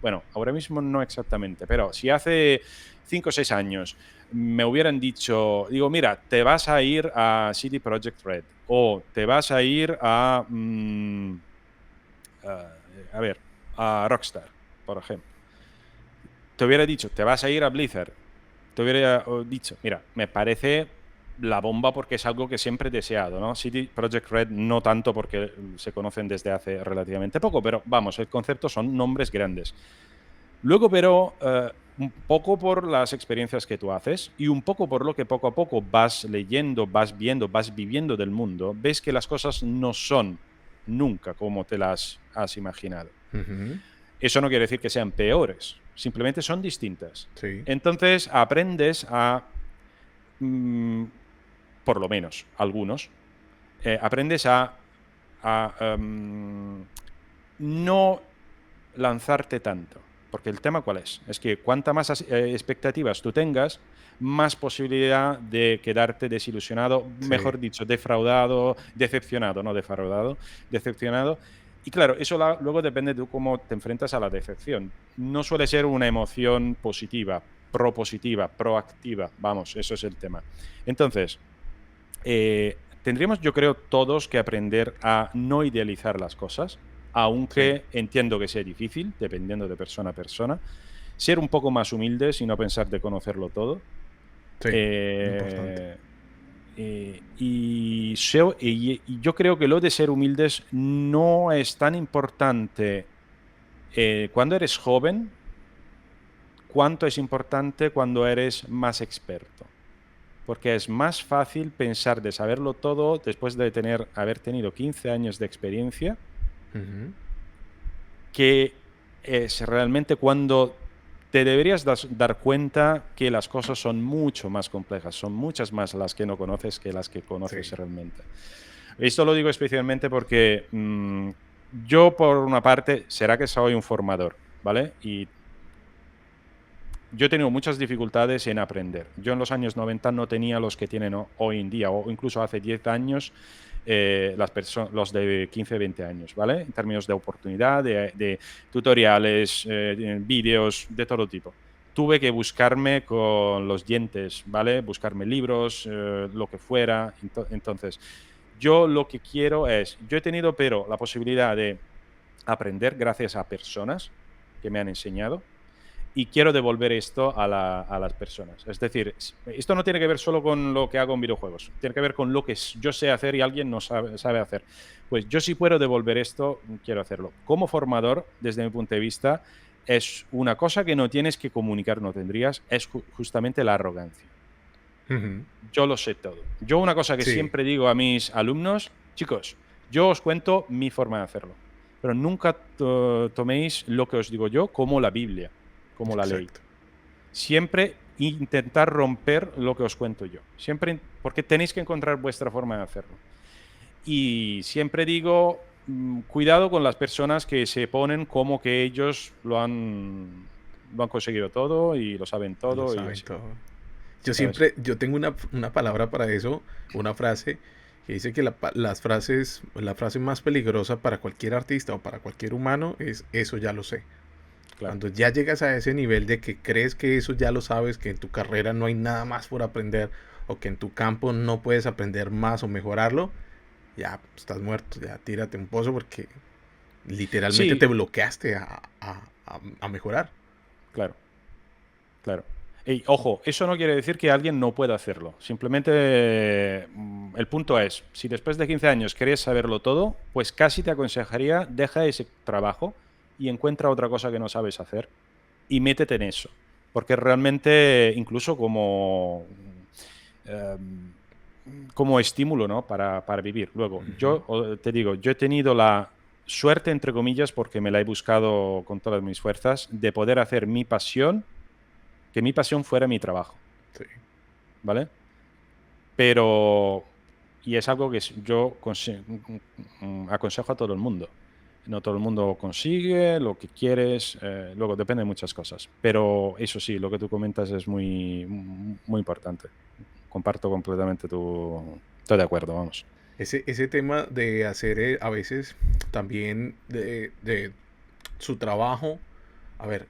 bueno, ahora mismo no exactamente, pero si hace 5 o 6 años me hubieran dicho, digo, mira, te vas a ir a CD Projekt Red o te vas a ir a, a ver, a Rockstar, por ejemplo. Te hubiera dicho, te vas a ir a Blizzard, te hubiera dicho, mira, me parece la bomba porque es algo que siempre he deseado, ¿no? CD Projekt Red no tanto porque se conocen desde hace relativamente poco, pero vamos, el concepto son nombres grandes. Luego, pero, un poco por las experiencias que tú haces y un poco por lo que poco a poco vas leyendo, vas viendo, vas viviendo del mundo, ves que las cosas no son nunca como te las has imaginado. Ujú. Eso no quiere decir que sean peores, simplemente son distintas. Sí, Entonces aprendes a, mm, por lo menos algunos, aprendes a no lanzarte tanto. Porque el tema cuál es? Es que cuanta más expectativas tú tengas, más posibilidad de quedarte desilusionado, sí. mejor dicho, defraudado, decepcionado, no defraudado, decepcionado. Y claro, eso luego depende de cómo te enfrentas a la decepción. No suele ser una emoción positiva, propositiva, proactiva. Vamos, eso es el tema. Entonces, tendríamos, yo creo, todos que aprender a no idealizar las cosas, Sí, aunque entiendo que sea difícil, dependiendo de persona a persona. Ser un poco más humildes y no pensar de conocerlo todo. sí, importante. Eh, y yo creo que lo de ser humildes no es tan importante cuando eres joven, cuanto es importante cuando eres más experto. Porque es más fácil pensar de saberlo todo después de haber tenido 15 años de experiencia, Ujú. que es realmente cuando te deberías dar cuenta que las cosas son mucho más complejas, son muchas más las que no conoces que las que conoces Sí. realmente. Esto lo digo especialmente porque yo, por una parte, será que soy un formador, ¿vale? Y yo he tenido muchas dificultades en aprender. Yo en los años 90 no tenía los que tienen hoy en día, o incluso hace 10 años, los de 15, 20 años, ¿vale? En términos de oportunidad, de tutoriales, de vídeos, de todo tipo. Tuve que buscarme con los dientes, ¿vale? Buscarme libros, lo que fuera. Entonces, yo lo que quiero es, yo he tenido, pero la posibilidad de aprender gracias a personas que me han enseñado y quiero devolver esto a las personas. Es decir, esto no tiene que ver solo con lo que hago en videojuegos, tiene que ver con lo que yo sé hacer y alguien no sabe hacer. Pues yo si puedo devolver esto, quiero hacerlo. Como formador, desde mi punto de vista, es una cosa que no tienes que comunicar, no tendrías, es justamente la arrogancia. Ujú. Yo lo sé todo. Yo una cosa que Sí, siempre digo a mis alumnos, chicos, yo os cuento mi forma de hacerlo, pero nunca toméis lo que os digo yo como la Biblia, como la ley. exacto. Siempre intentar romper lo que os cuento yo. Siempre, porque tenéis que encontrar vuestra forma de hacerlo. Y siempre digo, cuidado con las personas que se ponen como que ellos lo han conseguido todo y lo saben Lo todo y saben así, todo. ¿sabes? Yo tengo una palabra para eso, una frase que dice que la frase más peligrosa para cualquier artista o para cualquier humano es eso ya lo sé. Claro, Cuando ya llegas a ese nivel de que crees que eso ya lo sabes, que en tu carrera no hay nada más por aprender o que en tu campo no puedes aprender más o mejorarlo, ya estás muerto, ya tírate un pozo porque literalmente te sí, bloqueaste a mejorar. claro. Claro. Y ojo, eso no quiere decir que alguien no pueda hacerlo. Simplemente el punto es, si después de 15 años querías saberlo todo, pues casi te aconsejaría, deja ese trabajo y encuentra otra cosa que no sabes hacer y métete en eso. Porque realmente, incluso em, como estímulo, ¿no? Para vivir. Luego, Ujú. yo te digo, yo he tenido la suerte, entre comillas, porque me la he buscado con todas mis fuerzas, de poder hacer mi pasión, que mi pasión fuera mi trabajo, Sí. ¿vale? Pero Y es algo que yo aconsejo a todo el mundo. No todo el mundo consigue lo que quieres, luego depende de muchas cosas. Pero eso sí, lo que tú comentas es muy importante. Comparto completamente Estoy de acuerdo, vamos. Ese tema de hacer a veces también de su trabajo, a ver,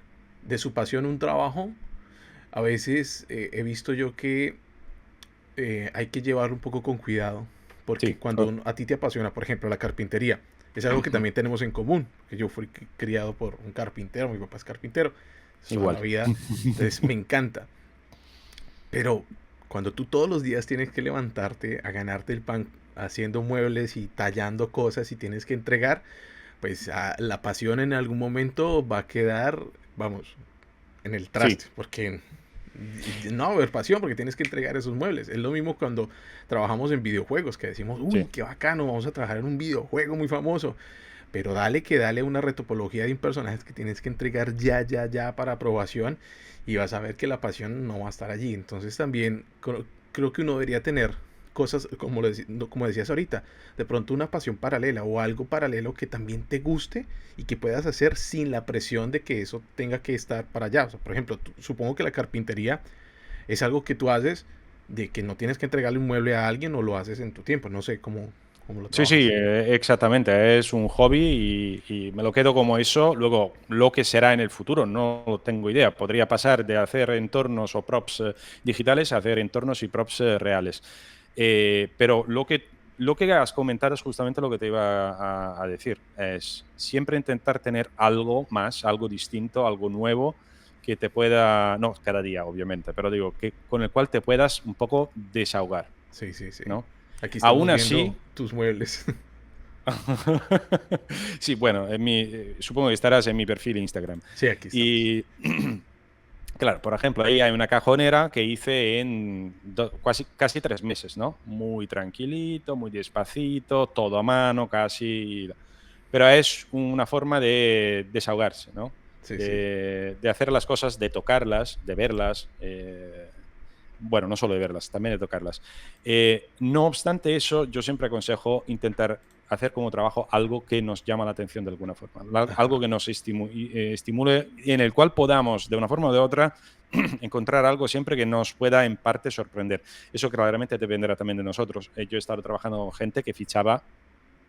de su pasión un trabajo, a veces he visto yo que hay que llevarlo un poco con cuidado, porque Sí, cuando a ti te apasiona, por ejemplo, la carpintería, es algo que también tenemos en común, que yo fui criado por un carpintero, mi papá es carpintero, toda la igual. vida, entonces me encanta, pero cuando tú todos los días tienes que levantarte a ganarte el pan haciendo muebles y tallando cosas y tienes que entregar, pues la pasión en algún momento va a quedar, vamos, en el Sí, traste, porque no va a haber pasión porque tienes que entregar esos muebles. Es lo mismo cuando trabajamos en videojuegos, que decimos, uy, sí, qué bacano, vamos a trabajar en un videojuego muy famoso. Pero dale que dale una retopología de personajes que tienes que entregar ya, ya, ya para aprobación y vas a ver que la pasión no va a estar allí. Entonces también creo que uno debería tener cosas, como decías ahorita, de pronto una pasión paralela o algo paralelo que también te guste y que puedas hacer sin la presión de que eso tenga que estar para allá. O sea, por ejemplo, supongo que la carpintería es algo que tú haces de que no tienes que entregarle un mueble a alguien o lo haces en tu tiempo. No sé cómo lo sí, sí, trabajas. exactamente. Es un hobby y me lo quedo como eso. Luego, lo que será en el futuro, no tengo idea. Podría pasar de hacer entornos o props digitales a hacer entornos y props reales. Pero lo que has comentado es justamente lo que te iba a decir. Es siempre intentar tener algo más, algo distinto, algo nuevo que te pueda, no cada día, obviamente, pero digo, que con el cual te puedas un poco desahogar, Sí, sí, sí. ¿no? Aquí Aún estamos viendo así, tus muebles. sí, bueno, supongo que estarás en mi perfil Instagram. Sí, aquí estamos. Y claro, por ejemplo, ahí hay una cajonera que hice en casi 3 meses, ¿no? Muy tranquilito, muy despacito, todo a mano, casi. Pero es una forma de desahogarse, ¿no? Sí, sí. De hacer las cosas, de tocarlas, de verlas. Bueno, no solo de verlas, también de tocarlas. No obstante eso, yo siempre aconsejo intentar hacer como trabajo algo que nos llama la atención de alguna forma, algo Ajá. que nos estimule y en el cual podamos, de una forma o de otra, encontrar algo siempre que nos pueda en parte sorprender. Eso claramente dependerá también de nosotros. Yo he estado trabajando con gente que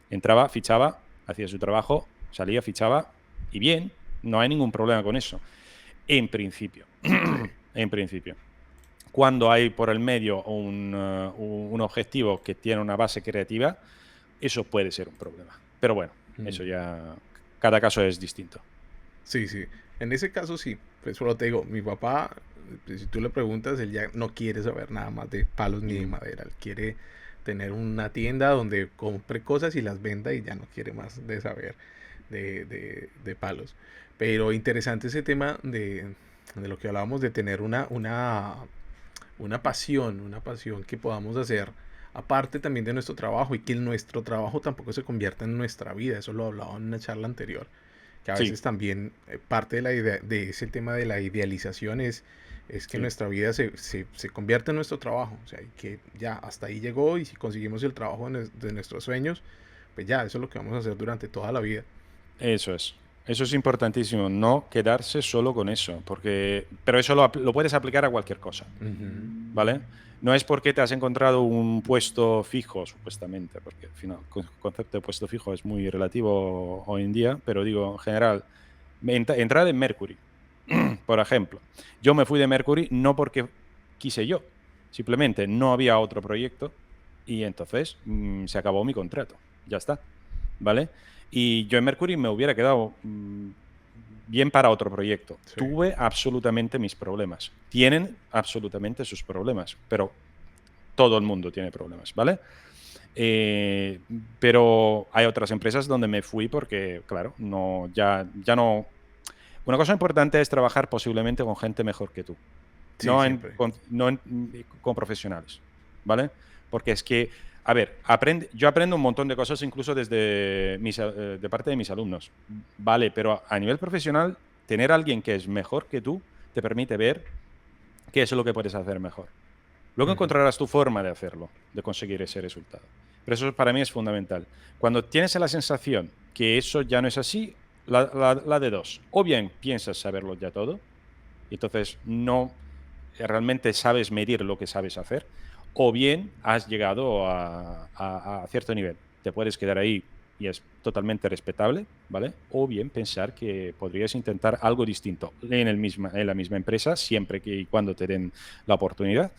entraba, fichaba, hacía su trabajo, salía, fichaba y bien, no hay ningún problema con eso. En principio, Sí. en principio cuando hay por el medio un objetivo que tiene una base creativa, eso puede ser un problema. Pero bueno, Mm. eso ya, cada caso es distinto. Sí, sí. En ese caso sí. Pues solo te digo, mi papá, pues, si tú le preguntas, él ya no quiere saber nada más de palos ni de Mm, madera. Él quiere tener una tienda donde compre cosas y las venda y ya no quiere más de saber de palos. Pero interesante ese tema de lo que hablábamos de tener una pasión que podamos hacer aparte también de nuestro trabajo y que nuestro trabajo tampoco se convierta en nuestra vida. Eso lo hablaba en una charla anterior, que a sí, veces también parte de la idea, de ese tema de la idealización es que sí. nuestra vida se convierta en nuestro trabajo. O sea, y que ya hasta ahí llegó y si conseguimos el trabajo de nuestros sueños, pues ya, eso es lo que vamos a hacer durante toda la vida. Eso es. Eso es importantísimo, no quedarse solo con eso, pero eso lo puedes aplicar a cualquier cosa, Ujú. ¿vale? No es porque te has encontrado un puesto fijo, supuestamente, porque al final el concepto de puesto fijo es muy relativo hoy en día, pero digo, en general, entrar en Mercury, por ejemplo. Yo me fui de Mercury no porque quise yo, simplemente no había otro proyecto y entonces se acabó mi contrato. Ya está, ¿vale? Y yo en Mercury me hubiera quedado bien para otro proyecto. Sí, Tuve absolutamente mis problemas. Tienen absolutamente sus problemas, pero todo el mundo tiene problemas, ¿vale? Eh, pero hay otras empresas donde me fui porque, claro, no, ya no. Una cosa importante es trabajar posiblemente con gente mejor que tú, sí, no, siempre. con profesionales, ¿vale? Porque es que, a ver, yo aprendo un montón de cosas incluso desde de parte de mis alumnos, ¿vale? Pero a nivel profesional, tener a alguien que es mejor que tú te permite ver qué es lo que puedes hacer mejor, Luego Ujú. encontrarás tu forma de hacerlo, de conseguir ese resultado. Pero eso para mí es fundamental. Cuando tienes la sensación que eso ya no es así, la de dos. O bien piensas saberlo ya todo, y entonces no realmente sabes medir lo que sabes hacer, o bien has llegado a cierto nivel. Te puedes quedar ahí y es totalmente respetable, ¿vale? O bien pensar que podrías intentar algo distinto en la misma empresa, siempre que y cuando te den la oportunidad,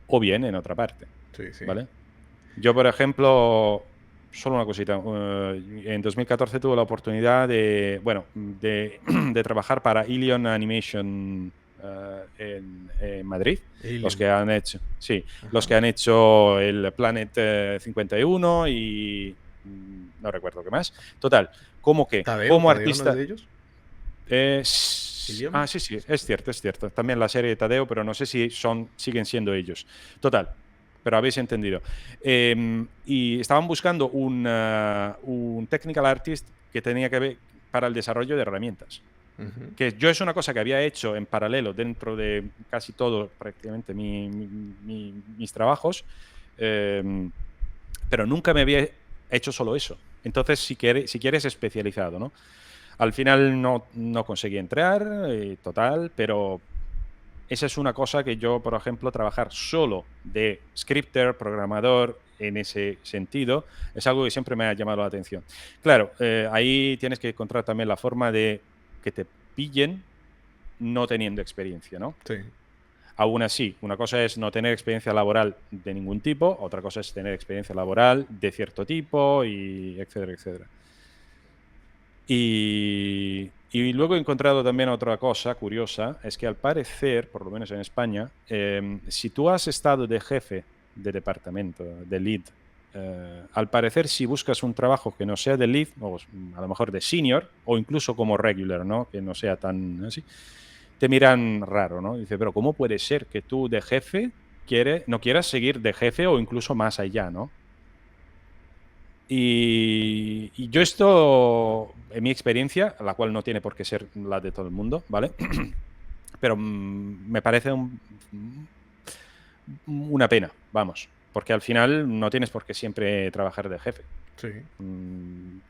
o bien en otra parte, Sí, sí. ¿vale? Yo, por ejemplo, solo una cosita, en 2014 tuve la oportunidad de, bueno, de trabajar para Ilion Animation en Madrid, los Alien. que han hecho, sí, los Ajá. que han hecho el Planet 51 y no recuerdo qué más. Total, como que, Tadeo, como Tadeo no es artista, de ellos. Ilium. sí, sí, es cierto, es cierto. También la serie de Tadeo, pero no sé si siguen siendo ellos. Total, pero habéis entendido. Y estaban buscando un technical artist que tenía que ver para el desarrollo de herramientas. Ujú. Que yo es una cosa que había hecho en paralelo dentro de casi todo, prácticamente mis trabajos, em, pero nunca me había hecho solo eso. Entonces, si quieres especializado, ¿no? Al final no conseguí entrar, total, pero esa es una cosa que yo, por ejemplo, trabajar solo de scripter, programador, en ese sentido, es algo que siempre me ha llamado la atención. Claro, ahí tienes que encontrar también la forma de que te pillen no teniendo experiencia, ¿no? Sí. Aún así, una cosa es no tener experiencia laboral de ningún tipo, otra cosa es tener experiencia laboral de cierto tipo y etcétera, etcétera. Y luego he encontrado también otra cosa curiosa, es que al parecer, por lo menos en España, si tú has estado de jefe de departamento, de lead, al parecer si buscas un trabajo que no sea de lead, o a lo mejor de senior, o incluso como regular, ¿no? Que no sea tan así, te miran raro, ¿no? Dice, pero ¿cómo puede ser que tú de jefe no quieras seguir de jefe o incluso más allá, ¿no? Y yo esto, en mi experiencia, la cual no tiene por qué ser la de todo el mundo, ¿vale? Pero me parece una pena, vamos, porque al final no tienes por qué siempre trabajar de jefe. Sí.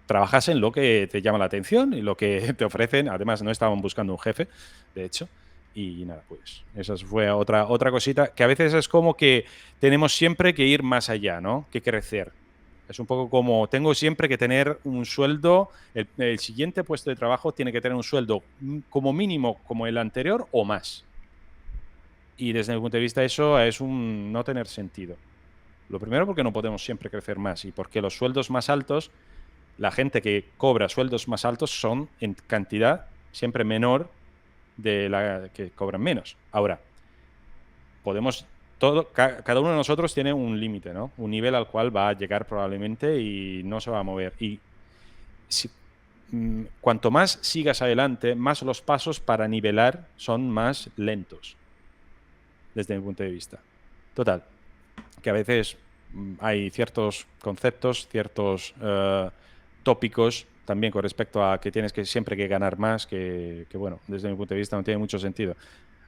Trabajas en lo que te llama la atención y lo que te ofrecen. Además, no estaban buscando un jefe, de hecho. Y nada, pues esa fue otra cosita que a veces es como que tenemos siempre que ir más allá, ¿no? Que crecer. Es un poco como tengo siempre que tener un sueldo, el siguiente puesto de trabajo tiene que tener un sueldo como mínimo como el anterior o más. Y desde mi punto de vista eso es un no tener sentido. Lo primero porque no podemos siempre crecer más y porque los sueldos más altos, la gente que cobra sueldos más altos son en cantidad siempre menor de la que cobran menos. Ahora, podemos, cada uno de nosotros tiene un límite, ¿no? Un nivel al cual va a llegar probablemente y no se va a mover. Y si, cuanto más sigas adelante, más los pasos para nivelar son más lentos, desde mi punto de vista. Total, que a veces hay ciertos conceptos, ciertos tópicos también con respecto a que tienes que siempre que ganar más, que, bueno, desde mi punto de vista no tiene mucho sentido.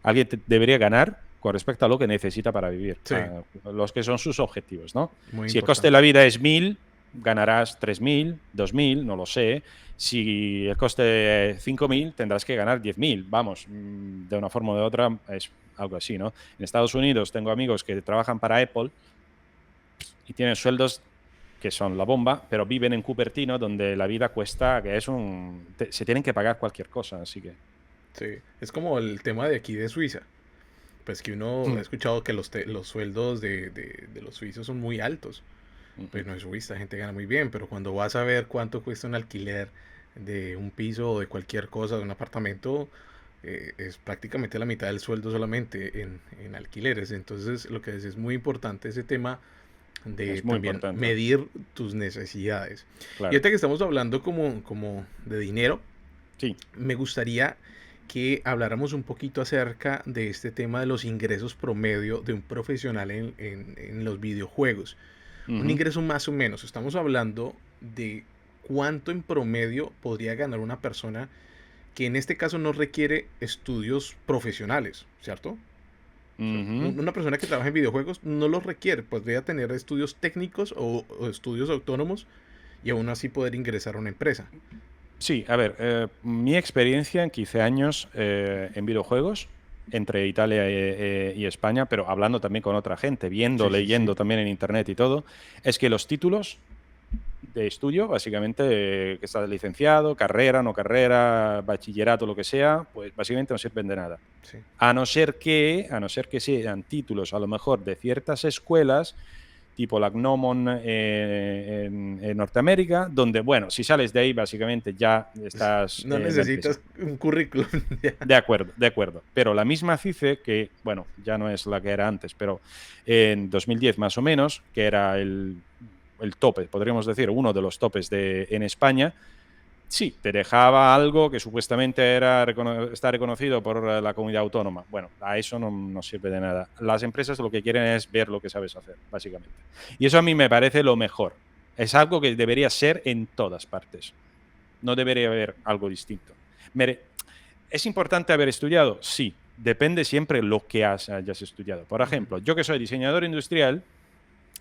Alguien debería ganar con respecto a lo que necesita para vivir, Sí. a los que son sus objetivos, ¿no? Muy Si el coste de importante. la vida es 1.000, ganarás 3.000, 2.000, no lo sé. Si el coste es 5.000, tendrás que ganar 10.000. Vamos, de una forma o de otra es algo así, ¿no? En Estados Unidos tengo amigos que trabajan para Apple y tienen sueldos que son la bomba, pero viven en Cupertino, donde la vida cuesta, que es se tienen que pagar cualquier cosa, así que... Sí. Es como el tema de aquí de Suiza. Pues que uno ha Mm, escuchado que los sueldos de los suizos son muy altos. ujú. Pues no es suiza, la gente gana muy bien, pero cuando vas a ver cuánto cuesta un alquiler de un piso o de cualquier cosa, de un apartamento, es prácticamente la mitad del sueldo solamente en alquileres. Entonces, lo que es muy importante ese tema de Es muy también importante, medir tus necesidades. Y claro. ahorita que estamos hablando como de dinero, Sí. me gustaría que habláramos un poquito acerca de este tema de los ingresos promedio de un profesional en los videojuegos. Un Ujú. ingreso más o menos, estamos hablando de cuánto en promedio podría ganar una persona que en este caso no requiere estudios profesionales, ¿cierto? O sea, Ujú. una persona que trabaja en videojuegos no los requiere, podría tener estudios técnicos o estudios autónomos y aún así poder ingresar a una empresa. Sí, a ver, mi experiencia en 15 años en videojuegos, entre Italia y España, pero hablando también con otra gente, viendo, Sí, sí, sí. leyendo también en internet y todo, es que los títulos de estudio, básicamente, que estás licenciado, carrera, no carrera, bachillerato, lo que sea, pues básicamente no sirven de nada. Sí. A no ser que sean títulos a lo mejor de ciertas escuelas, tipo la Gnomon en Norteamérica, donde, bueno, si sales de ahí, básicamente ya estás No en la empresa. necesitas un currículum. Ya. De acuerdo, de acuerdo. Pero la misma CICE, que, bueno, ya no es la que era antes, pero en 2010 más o menos, que era el tope, podríamos decir, uno de los topes en España, sí, te dejaba algo que supuestamente está reconocido por la comunidad autónoma. Bueno, a eso no sirve de nada. Las empresas lo que quieren es ver lo que sabes hacer, básicamente. Y eso a mí me parece lo mejor. Es algo que debería ser en todas partes. No debería haber algo distinto. ¿Es importante haber estudiado? Sí. Depende siempre lo que hayas estudiado. Por Ujú. ejemplo, yo que soy diseñador industrial,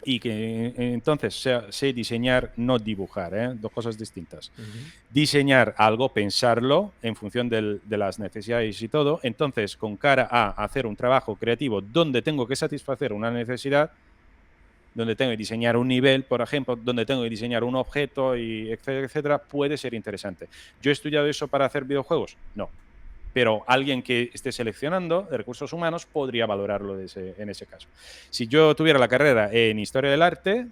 y que entonces sé diseñar, no dibujar, ¿eh? Dos cosas distintas. Ujú. Diseñar algo, pensarlo en función de las necesidades y todo. Entonces, con cara a hacer un trabajo creativo donde tengo que satisfacer una necesidad, donde tengo que diseñar un nivel, por ejemplo, donde tengo que diseñar un objeto, y etcétera, etcétera, puede ser interesante. ¿Yo he estudiado eso para hacer videojuegos? No, pero alguien que esté seleccionando de recursos humanos podría valorarlo en ese caso. Si yo tuviera la carrera en historia del arte,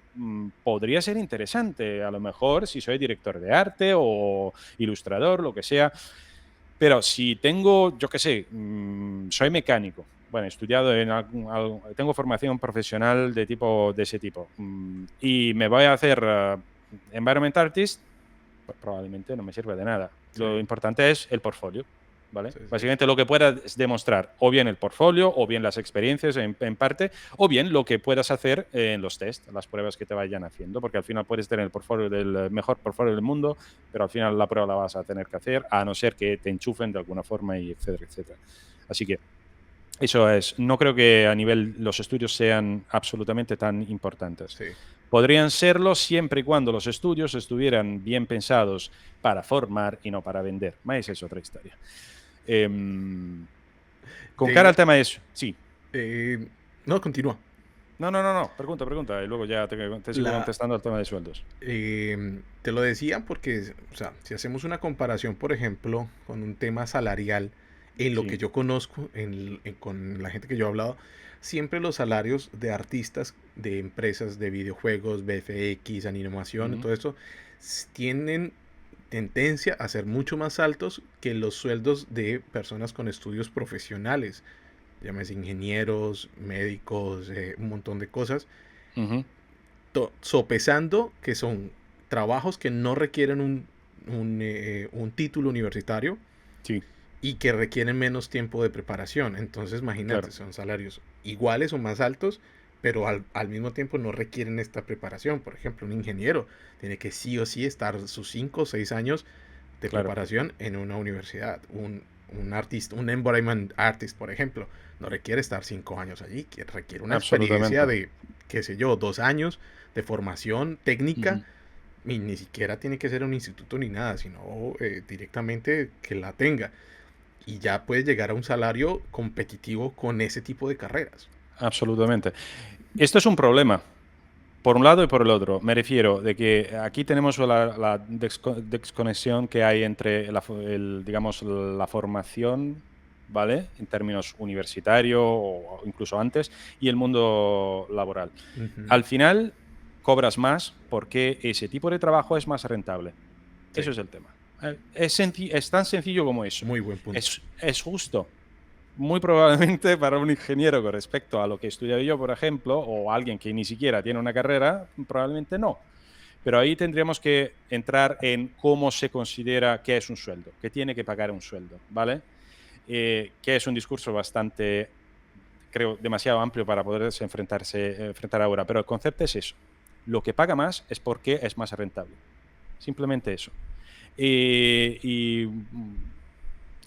podría ser interesante, a lo mejor si soy director de arte o ilustrador, lo que sea, pero si tengo, yo qué sé, soy mecánico, bueno, he estudiado tengo formación profesional de ese tipo, y me voy a hacer environment artist, pues probablemente no me sirve de nada. Sí, Lo importante es el portfolio, ¿vale? sí, sí. Básicamente lo que puedas demostrar, o bien el portfolio, o bien las experiencias en parte, o bien lo que puedas hacer en los test, las pruebas que te vayan haciendo, porque al final puedes tener el portfolio del mejor portfolio del mundo, pero al final la prueba la vas a tener que hacer, a no ser que te enchufen de alguna forma, y etcétera, etcétera. Así que eso es, no creo que a nivel los estudios sean absolutamente tan importantes. Sí. Podrían serlo siempre y cuando los estudios estuvieran bien pensados para formar y no para vender. Ma esa es otra historia. Em, con Te cara iba, al tema de eso, sí. eh, no, continúa. No, no, no, no. Pregunta, pregunta. Y luego ya te sigo La, contestando al tema de sueldos. te lo decía porque, o sea, si hacemos una comparación, por ejemplo, con un tema salarial, en lo que Sí. yo conozco, con la gente que yo he hablado, siempre los salarios de artistas de empresas de videojuegos, VFX, animación, Ujú. todo eso, tienen tendencia a ser mucho más altos que los sueldos de personas con estudios profesionales, llámese ingenieros, médicos, un montón de cosas, Ujú. sopesando que son trabajos que no requieren un título universitario Sí, y que requieren menos tiempo de preparación. Entonces, imagínate, claro. son salarios iguales o más altos, pero al mismo tiempo no requieren esta preparación. Por ejemplo, un ingeniero tiene que sí o sí estar sus 5 o 6 años de Claro. preparación en una universidad. Un artista, un embodiment artist, por ejemplo, no requiere estar 5 años allí, que requiere una experiencia Absolutamente. de, qué sé yo, 2 años de formación técnica, Ujú. y ni siquiera tiene que ser un instituto ni nada, sino directamente que la tenga. Y ya puedes llegar a un salario competitivo con ese tipo de carreras. Absolutamente. Esto es un problema, por un lado y por el otro. Me refiero de que aquí tenemos la desconexión que hay entre digamos, la formación, ¿vale? En términos universitario o incluso antes, y el mundo laboral. Ujú. Al final, cobras más porque ese tipo de trabajo es más rentable. Sí, Eso es el tema. Es tan sencillo como eso. muy buen punto. Es justo. Muy probablemente para un ingeniero con respecto a lo que he estudiado yo, por ejemplo, o alguien que ni siquiera tiene una carrera, probablemente no. Pero ahí tendríamos que entrar en cómo se considera que es un sueldo, que tiene que pagar un sueldo, ¿vale? Que es un discurso bastante, creo, demasiado amplio para poderse enfrentar ahora. Pero el concepto es eso. Lo que paga más es porque es más rentable. Simplemente eso. Y, y,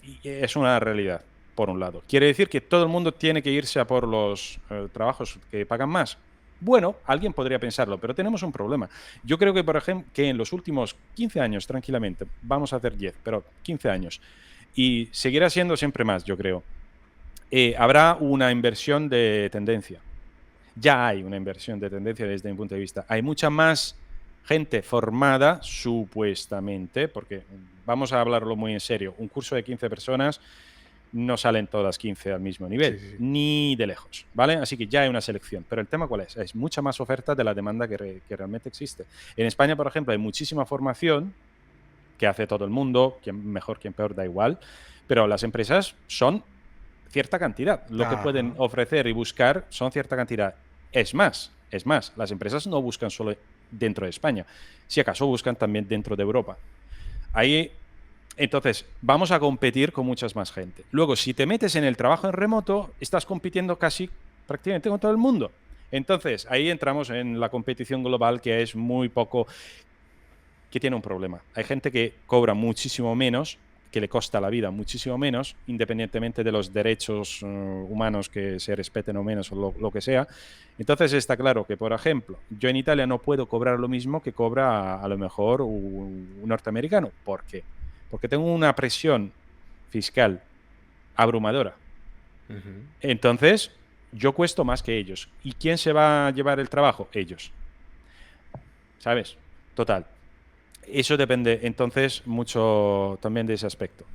y es una realidad. por un lado. ¿Quiere decir que todo el mundo tiene que irse a por los trabajos que pagan más? Bueno, alguien podría pensarlo, pero tenemos un problema. Yo creo que, por ejemplo, que en los últimos 15 años, tranquilamente, vamos a hacer 10, pero 15 años, y seguirá siendo siempre más, yo creo, habrá una inversión de tendencia. Ya hay una inversión de tendencia desde mi punto de vista. Hay mucha más gente formada, supuestamente, porque vamos a hablarlo muy en serio, un curso de 15 personas no salen todas 15 al mismo Sí, nivel, sí, sí. ni de lejos, ¿vale? Así que ya hay una selección. Pero el tema ¿cuál es? Es mucha más oferta de la demanda que realmente existe. En España, por ejemplo, hay muchísima formación que hace todo el mundo, quien mejor, quien peor, da igual, pero las empresas son cierta cantidad. Lo que pueden Ajá. ofrecer y buscar son cierta cantidad. Es más, las empresas no buscan solo dentro de España, si acaso buscan también dentro de Europa. Ahí, entonces, vamos a competir con muchas más gente. Luego, si te metes en el trabajo en remoto, estás compitiendo casi prácticamente con todo el mundo. Entonces, ahí entramos en la competición global que es muy poco, que tiene un problema. Hay gente que cobra muchísimo menos, que le costa la vida muchísimo menos, independientemente de los derechos humanos que se respeten o menos o lo que sea. Entonces está claro que, por ejemplo, yo en Italia no puedo cobrar lo mismo que cobra a lo mejor un norteamericano. ¿Por qué? Porque tengo una presión fiscal abrumadora. Ujú. Entonces, yo cuesto más que ellos. ¿Y quién se va a llevar el trabajo? Ellos. ¿Sabes? Total. Eso depende entonces mucho también de ese aspecto.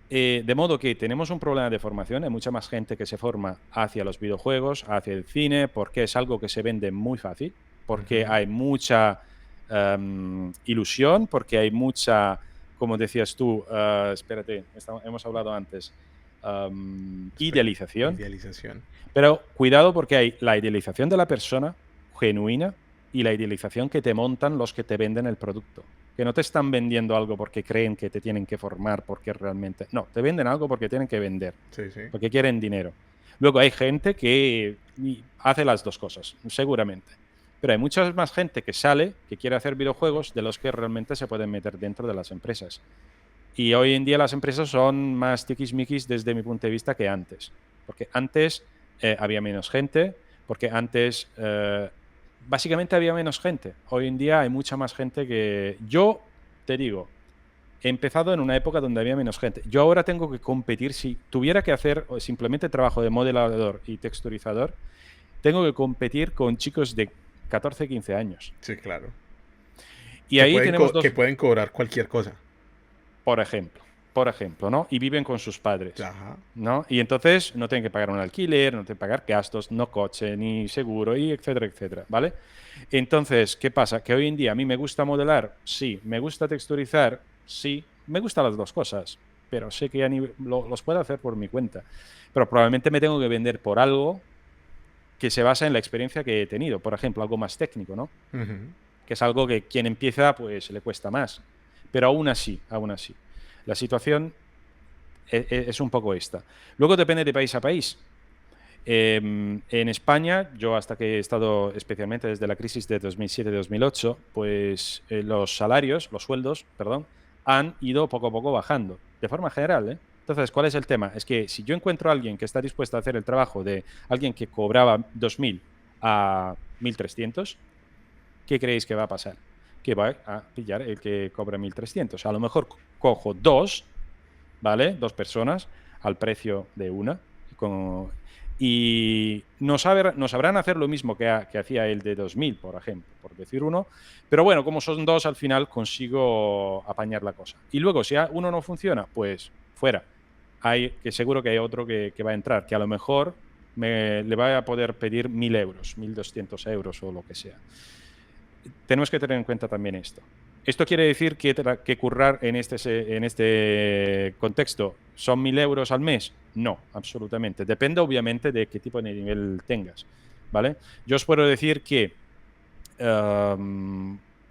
De modo que tenemos un problema de formación, hay mucha más gente que se forma hacia los videojuegos, hacia el cine, porque es algo que se vende muy fácil, porque Ujú. hay mucha ilusión, porque hay mucha, como decías tú, espérate, hemos hablado antes, Espe- idealización, Idealización. pero cuidado porque hay la idealización de la persona genuina y la idealización que te montan los que te venden el producto. Que no te están vendiendo algo porque creen que te tienen que formar, porque realmente... No, te venden algo porque tienen que vender, Sí, sí. porque quieren dinero. Luego hay gente que hace las dos cosas, seguramente. Pero hay mucha más gente que sale, que quiere hacer videojuegos, de los que realmente se pueden meter dentro de las empresas. Y hoy en día las empresas son más tiquismiquis desde mi punto de vista que antes. Porque antes había menos gente, porque antes básicamente había menos gente. Hoy en día hay mucha más gente que... Yo te digo, he empezado en una época donde había menos gente. Yo ahora tengo que competir, si tuviera que hacer simplemente trabajo de modelador y texturizador, tengo que competir con chicos de 14, 15 años. Sí, claro. Y ahí tenemos Que dos, pueden cobrar cualquier cosa. por ejemplo, ¿no? Y viven con sus padres, Ajá. ¿no? Y entonces no tienen que pagar un alquiler, no tienen que pagar gastos, no coche, ni seguro, y etcétera, etcétera, ¿vale? Entonces, ¿qué pasa? Que hoy en día a mí me gusta modelar, sí, me gusta texturizar, sí, me gustan las dos cosas, pero sé que los puedo hacer por mi cuenta. Pero probablemente me tengo que vender por algo que se basa en la experiencia que he tenido, por ejemplo, algo más técnico, ¿no? Ujú. Que es algo que quien empieza, pues le cuesta más. Pero aún así, la situación es un poco esta. Luego depende de país a país. En España, yo hasta que he estado, especialmente desde la crisis de 2007-2008, pues los salarios, los sueldos, perdón, han ido poco a poco bajando, de forma general, ¿eh? Entonces, ¿cuál es el tema? Es que si yo encuentro a alguien que está dispuesto a hacer el trabajo de alguien que cobraba 2.000 a 1.300, ¿qué creéis que va a pasar? Que va a pillar el que cobra 1.300. A lo mejor cojo dos, ¿vale? Dos personas al precio de una. Y no sabrán hacer lo mismo que hacía el de 2.000, por ejemplo, por decir uno. Pero bueno, como son dos, al final consigo apañar la cosa. Y luego, si uno no funciona, pues fuera. Que seguro que hay otro que va a entrar, que a lo mejor le va a poder pedir 1.000 euros, 1.200 euros o lo que sea. Tenemos que tener en cuenta también esto. ¿Esto quiere decir que currar en este contexto son 1.000 euros al mes? No, absolutamente. Depende obviamente de qué tipo de nivel tengas, ¿vale? Yo os puedo decir que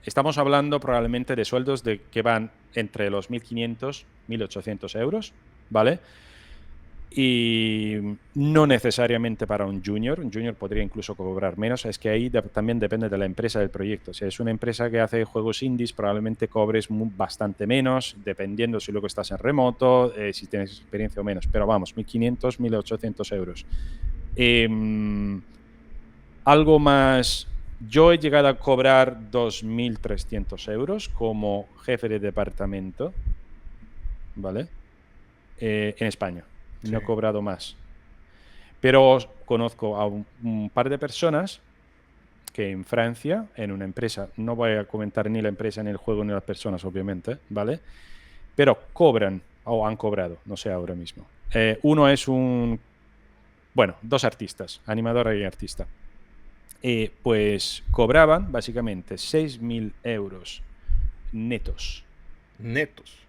estamos hablando probablemente de sueldos que van entre los 1.500, 1.800 euros, ¿vale? Y no necesariamente para un junior. Un junior podría incluso cobrar menos. Es que ahí también depende de la empresa, del proyecto. Si es una empresa que hace juegos indies, probablemente cobres bastante menos, dependiendo si luego estás en remoto, si tienes experiencia o menos. Pero vamos, 1.500, 1.800 euros. Algo más. Yo he llegado a cobrar 2.300 euros como jefe de departamento, ¿vale? En España. Sí. No he cobrado más. Pero conozco a un par de personas que en Francia, en una empresa, no voy a comentar ni la empresa, ni el juego, ni las personas, obviamente, ¿vale? Pero cobran, o han cobrado, no sé ahora mismo. Uno es dos artistas, animadora y artista. Pues cobraban básicamente 6.000 euros netos. Netos.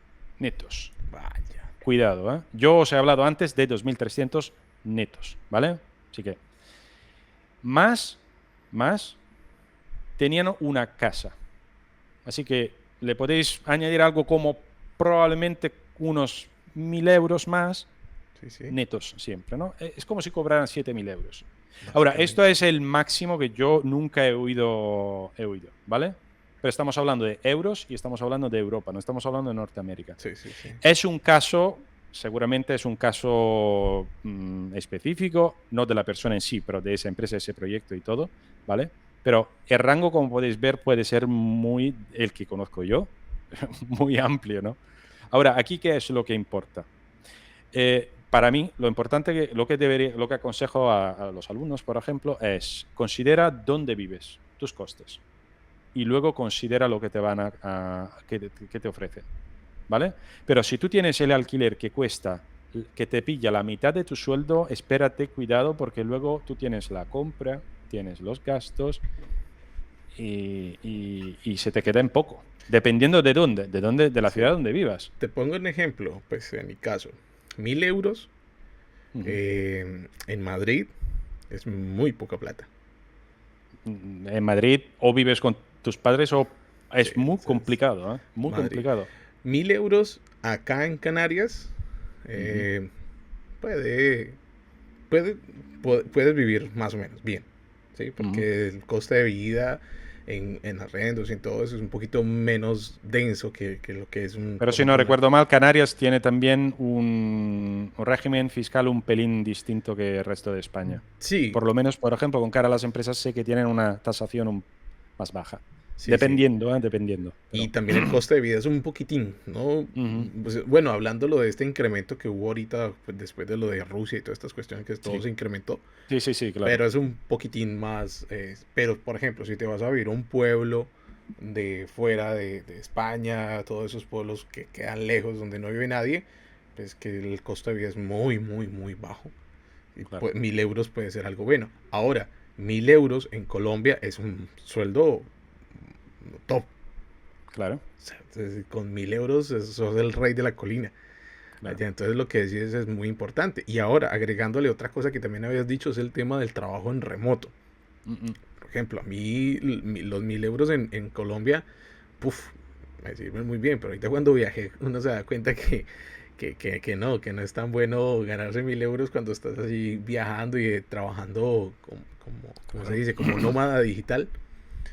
Netos. Vaya. Cuidado, ¿eh? Yo os he hablado antes de 2.300 netos, ¿vale? Así que más, tenían una casa. Así que le podéis añadir algo como probablemente unos 1.000 euros más Sí. netos siempre, ¿no? Es como si cobraran 7.000 euros. Ahora, esto es el máximo que yo nunca he oído, ¿vale? Pero estamos hablando de euros y estamos hablando de Europa, no estamos hablando de Norteamérica. Sí. Es un caso, seguramente es un caso específico, no de la persona en sí, pero de esa empresa, ese proyecto y todo, ¿vale? Pero el rango, como podéis ver, puede ser el que conozco yo, muy amplio, ¿no? Ahora, aquí, ¿qué es lo que importa? Para mí, lo importante, lo que aconsejo a los alumnos, por ejemplo, es considera dónde vives, tus costes, y luego considera lo que te van que te ofrecen, ¿vale? Pero si tú tienes el alquiler que te pilla la mitad de tu sueldo, espérate, cuidado, porque luego tú tienes la compra, tienes los gastos y se te queda en poco, dependiendo de dónde, de la ciudad donde vivas. Te pongo un ejemplo, pues en mi caso, 1.000 euros en Madrid es muy poca plata. En Madrid o vives con tus padres o es Sí, muy es complicado, ¿eh? Muy Madrid. complicado. 1.000 euros acá en Canarias, puedes vivir más o menos bien, ¿sí? Porque el coste de vida en arrendos y en todo eso es un poquito menos denso que lo que es Pero si no recuerdo mal, Canarias tiene también un régimen fiscal un pelín distinto que el resto de España. Sí. Por lo menos, por ejemplo, con cara a las empresas sé que tienen una tasación más baja. Sí, dependiendo, dependiendo. Y también el coste de vida es un poquitín, ¿no? Pues, bueno, hablándolo de este incremento que hubo ahorita, pues, después de lo de Rusia y todas estas cuestiones que todo se incrementó. Sí, claro. Pero es un poquitín más. Pero, por ejemplo, si te vas a vivir a un pueblo de fuera de España, todos esos pueblos que quedan lejos, donde no vive nadie, pues que el costo de vida es muy, muy, muy bajo. Y Claro. pues, 1.000 euros puede ser algo bueno. Ahora, 1.000 euros en Colombia es un sueldo top. Claro. O sea, con 1.000 euros sos el rey de la colina. Claro. Entonces lo que decís es muy importante. Y ahora, agregándole otra cosa que también habías dicho, es el tema del trabajo en remoto. Por ejemplo, a mí los 1.000 euros en Colombia, me sirven muy bien. Pero ahorita cuando viajé, uno se da cuenta que no es tan bueno ganarse 1.000 euros cuando estás así viajando y trabajando como se dice, como nómada digital.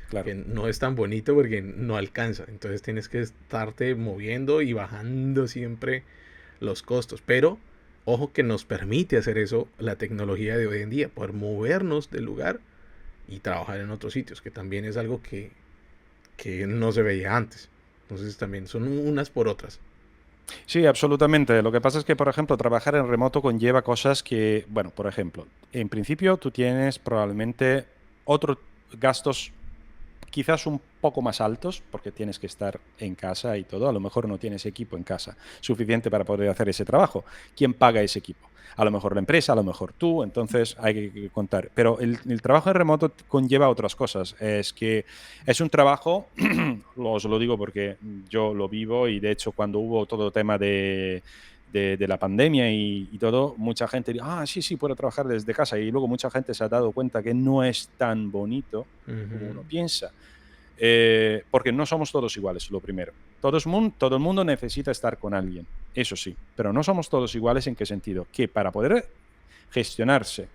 Claro. Que no es tan bonito porque no alcanza. Entonces tienes que estarte moviendo y bajando siempre los costos. Pero ojo que nos permite hacer eso la tecnología de hoy en día, poder movernos del lugar y trabajar en otros sitios, que también es algo que no se veía antes. Entonces también son unas por otras. Sí, absolutamente. Lo que pasa es que, por ejemplo, trabajar en remoto conlleva cosas que, bueno, por ejemplo, en principio tú tienes probablemente otros gastos quizás un poco más altos, porque tienes que estar en casa y todo. A lo mejor no tienes equipo en casa suficiente para poder hacer ese trabajo. ¿Quién paga ese equipo? A lo mejor la empresa, a lo mejor tú, entonces hay que contar. Pero el trabajo en remoto conlleva otras cosas. Es que es un trabajo, os lo digo porque yo lo vivo y de hecho cuando hubo todo el tema de la pandemia y todo, mucha gente dice, sí, puedo trabajar desde casa y luego mucha gente se ha dado cuenta que no es tan bonito como uno piensa. Porque no somos todos iguales, lo primero. Todo el mundo necesita estar con alguien, eso sí, pero no somos todos iguales. ¿En qué sentido? Que para poder gestionarse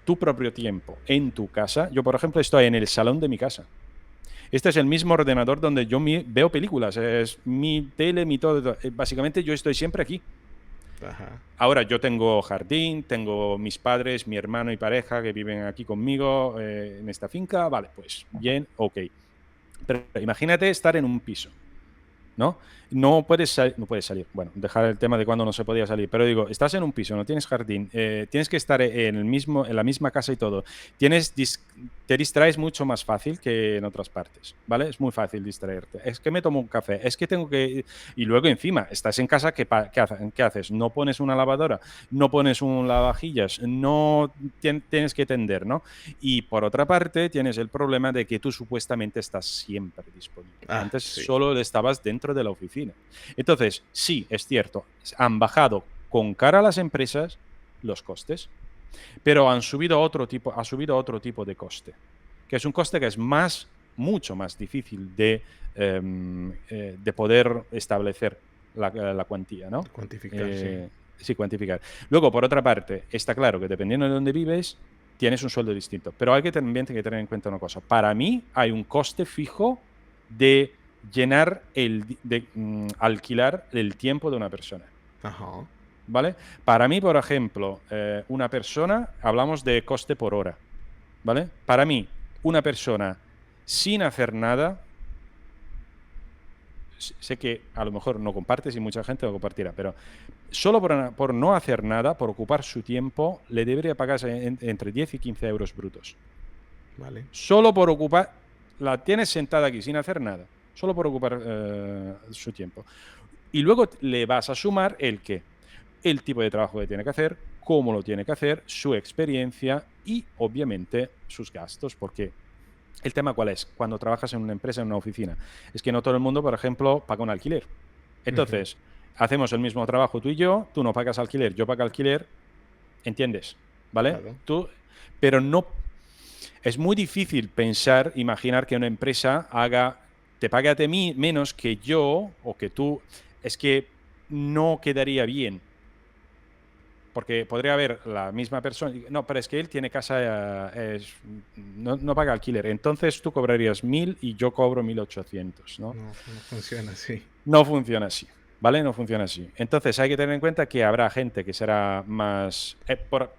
tu propio tiempo en tu casa, yo por ejemplo estoy en el salón de mi casa. Este es el mismo ordenador donde yo veo películas, es mi tele, mi todo. Básicamente yo estoy siempre aquí. Ajá. Ahora yo tengo jardín, tengo mis padres, mi hermano y pareja que viven aquí conmigo en esta finca. Vale, pues bien, ok. Pero imagínate estar en un piso, ¿no? No puedes salir. Bueno, dejar el tema de cuando no se podía salir. Pero digo, estás en un piso, no tienes jardín, tienes que estar en la misma casa y todo. Te distraes mucho más fácil que en otras partes, ¿vale? Es muy fácil distraerte. Es que me tomo un café, es que tengo que... Y luego encima, estás en casa, ¿qué haces? No pones una lavadora, no pones un lavavajillas, no tienes que tender, ¿no? Y por otra parte, tienes el problema de que tú supuestamente estás siempre disponible. Ah, Antes sí. solo estabas dentro de la oficina. Entonces, sí, es cierto, han bajado con cara a las empresas los costes, pero ha subido otro tipo de coste, que es un coste que es mucho más difícil de poder establecer la cuantía, ¿no? Cuantificar, sí. Sí, cuantificar. Luego, por otra parte, está claro que dependiendo de dónde vives, tienes un sueldo distinto. Pero también hay que tener en cuenta una cosa. Para mí hay un coste fijo de alquilar el tiempo de una persona. Ajá. ¿Vale? Para mí, por ejemplo, una persona, hablamos de coste por hora, ¿vale? Para mí, una persona sin hacer nada, sé que a lo mejor no compartes y mucha gente lo compartirá, pero solo por no hacer nada, por ocupar su tiempo, le debería pagarse entre 10 y 15 euros brutos. Vale. Solo por ocupar, la tienes sentada aquí sin hacer nada, solo por ocupar su tiempo. Y luego le vas a sumar el tipo de trabajo que tiene que hacer, cómo lo tiene que hacer, su experiencia y obviamente sus gastos, porque el tema cuál es, cuando trabajas en una empresa, en una oficina, es que no todo el mundo, por ejemplo, paga un alquiler. Ujú. Entonces, hacemos el mismo trabajo tú y yo, tú no pagas alquiler, yo pago alquiler, ¿entiendes? ¿Vale? Claro. Pero no, es muy difícil imaginar que una empresa te pague a ti menos que yo o que tú, es que no quedaría bien. Porque podría haber la misma persona. No, pero es que él tiene casa, no paga alquiler. Entonces tú cobrarías 1.000 y yo cobro 1.800, ¿no? No, no funciona así. No funciona así, ¿vale? No funciona así. Entonces hay que tener en cuenta que habrá gente que será más...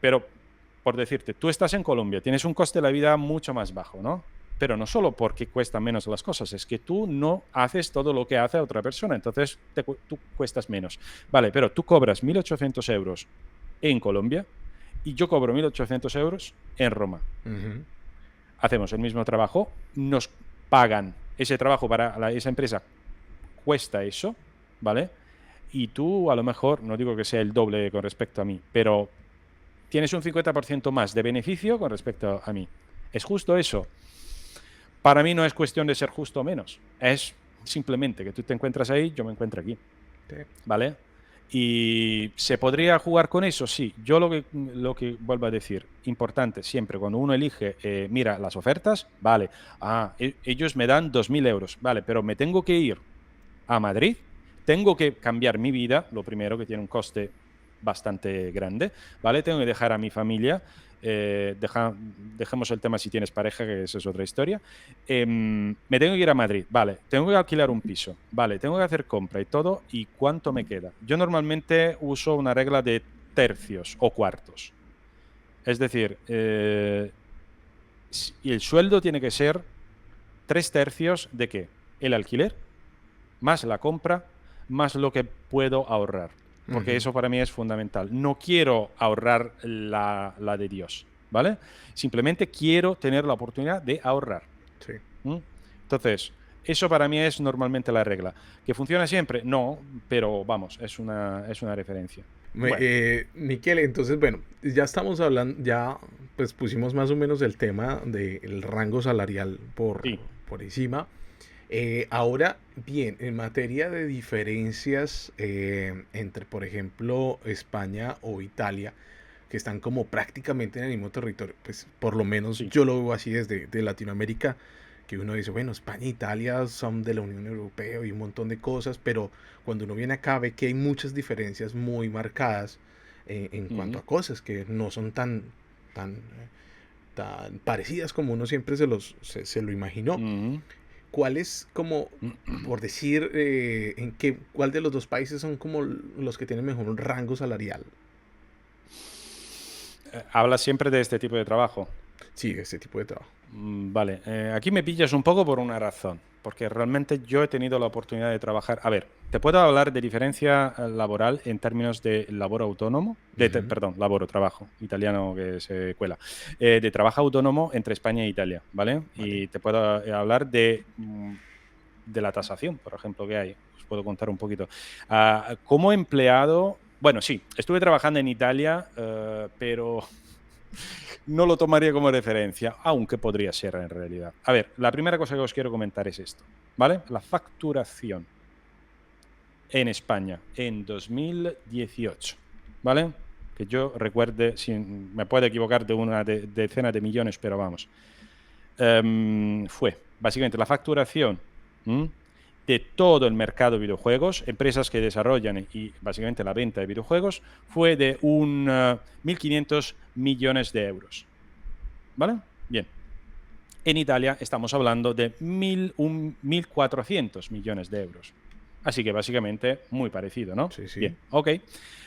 pero, por decirte, tú estás en Colombia, tienes un coste de la vida mucho más bajo, ¿no? Pero no solo porque cuestan menos las cosas, es que tú no haces todo lo que hace otra persona, entonces tú cuestas menos. Vale, pero tú cobras 1.800 euros en Colombia y yo cobro 1.800 euros en Roma. Ujú. Hacemos el mismo trabajo, nos pagan ese trabajo para esa empresa, cuesta eso, ¿vale? Y tú a lo mejor, no digo que sea el doble con respecto a mí, pero tienes un 50% más de beneficio con respecto a mí. ¿Es justo eso? Para mí no es cuestión de ser justo o menos, es simplemente que tú te encuentras ahí, yo me encuentro aquí, Sí. ¿vale? ¿Y se podría jugar con eso? Sí. Yo lo que vuelvo a decir, importante siempre, cuando uno elige, mira, las ofertas, vale, ellos me dan 2.000 euros, vale, pero me tengo que ir a Madrid, tengo que cambiar mi vida, lo primero que tiene un coste bastante grande, ¿vale? Tengo que dejar a mi familia, dejemos el tema si tienes pareja, que esa es otra historia. Me tengo que ir a Madrid, vale, tengo que alquilar un piso, vale, tengo que hacer compra y todo, ¿y cuánto me queda? Yo normalmente uso una regla de tercios o cuartos. Es decir, y el sueldo tiene que ser 3/3 de qué? El alquiler, más la compra, más lo que puedo ahorrar. Porque Ujú. eso para mí es fundamental. No quiero ahorrar la de Dios, ¿vale? Simplemente quiero tener la oportunidad de ahorrar. Sí. ¿Mm? Entonces, eso para mí es normalmente la regla. ¿Que funciona siempre? No, pero vamos, es una referencia. Bueno, Miquel, entonces, bueno, ya estamos hablando, ya pues pusimos más o menos el tema del rango salarial sí, por encima. Ahora, bien, en materia de diferencias entre, por ejemplo, España o Italia, que están como prácticamente en el mismo territorio, pues por lo menos sí, yo lo veo así desde de Latinoamérica, que uno dice, bueno, España e Italia son de la Unión Europea y un montón de cosas, pero cuando uno viene acá ve que hay muchas diferencias muy marcadas en cuanto Ujú, a cosas que no son tan parecidas como uno siempre se lo imaginó. ujú. ¿Cuál es como, por decir, cuál de los dos países son como los que tienen mejor rango salarial? Hablas siempre de este tipo de trabajo. Sí, ese tipo de trabajo. Vale, aquí me pillas un poco por una razón, porque realmente yo he tenido la oportunidad de trabajar. A ver, te puedo hablar de diferencia laboral en términos de labor autónomo, Ujú. perdón, labor o trabajo, italiano que se cuela, de trabajo autónomo entre España e Italia, ¿vale? Vale. Y te puedo hablar de la tasación, por ejemplo, que hay. Os puedo contar un poquito. Como empleado, bueno, sí, estuve trabajando en Italia, pero no lo tomaría como referencia, aunque podría ser en realidad. A ver, la primera cosa que os quiero comentar es esto, ¿vale? La facturación en España en 2018, ¿vale? Que yo recuerde, me puedo equivocar de una decena de millones, pero vamos. Fue básicamente la facturación, ¿m? De todo el mercado de videojuegos, empresas que desarrollan y básicamente la venta de videojuegos, fue de 1.500 millones de euros. ¿Vale? Bien. En Italia estamos hablando de 1.400 millones de euros. Así que básicamente muy parecido, ¿no? Sí, sí. Bien, ok.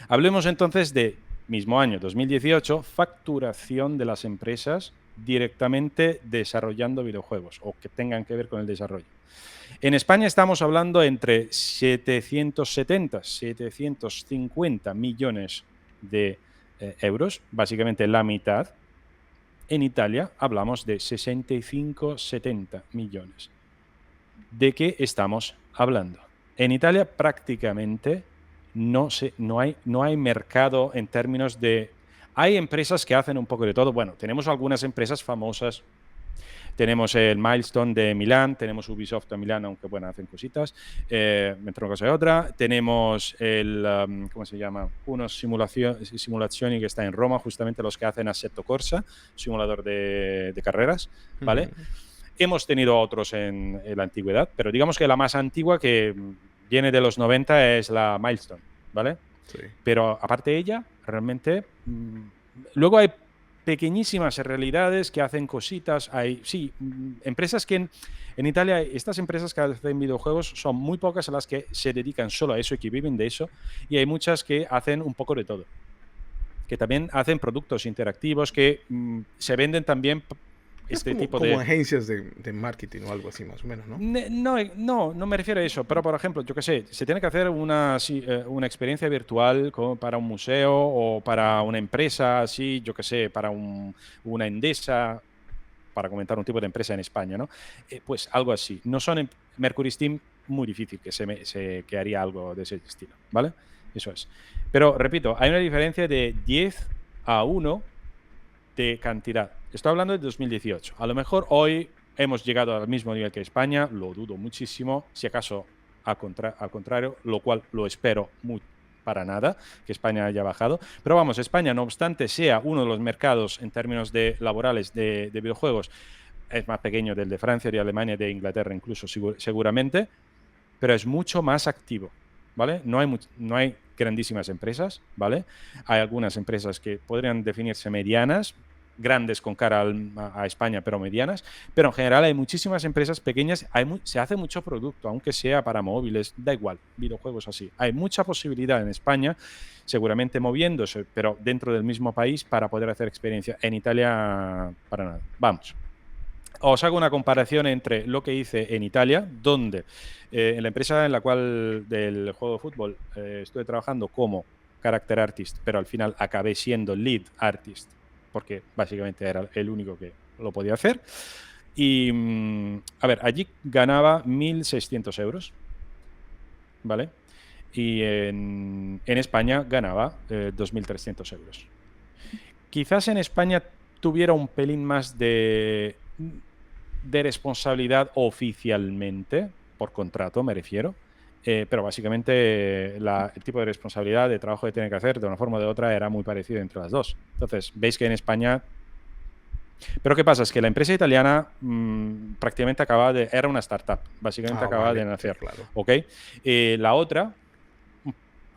Hablemos entonces de mismo año, 2018, facturación de las empresas directamente desarrollando videojuegos o que tengan que ver con el desarrollo. En España estamos hablando entre 770, 750 millones de euros, básicamente la mitad. En Italia hablamos de 65-70 millones. ¿De qué estamos hablando? En Italia prácticamente no hay mercado en términos de... Hay empresas que hacen un poco de todo. Bueno, tenemos algunas empresas famosas. Tenemos el Milestone de Milán, tenemos Ubisoft de Milán, aunque bueno, hacen cositas, entre una cosa y otra. Tenemos ¿cómo se llama? Unos simulaciones que está en Roma, justamente los que hacen Assetto Corsa, simulador de carreras, ¿vale? Ujú. Hemos tenido otros en la antigüedad, pero digamos que la más antigua que viene de los 90 es la Milestone, ¿vale? Sí. Pero aparte de ella, realmente, luego hay pequeñísimas realidades que hacen cositas. Hay, sí, empresas que en Italia, estas empresas que hacen videojuegos son muy pocas a las que se dedican solo a eso y que viven de eso. Y hay muchas que hacen un poco de todo. Que también hacen productos interactivos que se venden también Es este tipo como de... agencias de marketing o algo así, más o menos, ¿no? No, no me refiero a eso, pero por ejemplo, yo qué sé, se tiene que hacer una experiencia virtual como para un museo o para una empresa, así, yo qué sé, para una Endesa, para comentar un tipo de empresa en España, ¿no? Pues algo así. No son Mercury Steam, muy difícil que haría algo de ese estilo, ¿vale? Eso es. Pero repito, hay una diferencia de 10-1 de cantidad. Estoy hablando de 2018. A lo mejor hoy hemos llegado al mismo nivel que España, lo dudo muchísimo, si acaso al contrario, lo cual lo espero para nada, que España haya bajado. Pero vamos, España, no obstante, sea uno de los mercados en términos de laborales de videojuegos, es más pequeño del de Francia, de Alemania, de Inglaterra incluso seguramente, pero es mucho más activo, ¿vale? No hay grandísimas empresas, ¿vale? Hay algunas empresas que podrían definirse medianas, grandes con cara a España, pero medianas, pero en general hay muchísimas empresas pequeñas, se hace mucho producto, aunque sea para móviles, da igual, videojuegos así. Hay mucha posibilidad en España, seguramente moviéndose, pero dentro del mismo país para poder hacer experiencia. En Italia, para nada. Vamos. Os hago una comparación entre lo que hice en Italia, donde en la empresa en la cual del juego de fútbol estuve trabajando como character artist, pero al final acabé siendo lead artist, porque básicamente era el único que lo podía hacer. Y, a ver, allí ganaba 1.600 euros, ¿vale? Y en España ganaba 2.300 euros. Quizás en España tuviera un pelín más de responsabilidad oficialmente, por contrato me refiero, pero básicamente el tipo de responsabilidad de trabajo que tiene que hacer de una forma o de otra era muy parecido entre las dos. Entonces, veis que en España Pero ¿qué pasa? Es que la empresa italiana prácticamente era una startup, básicamente Ah, acababa de vale, sí, nacer, claro. ¿ok? La otra,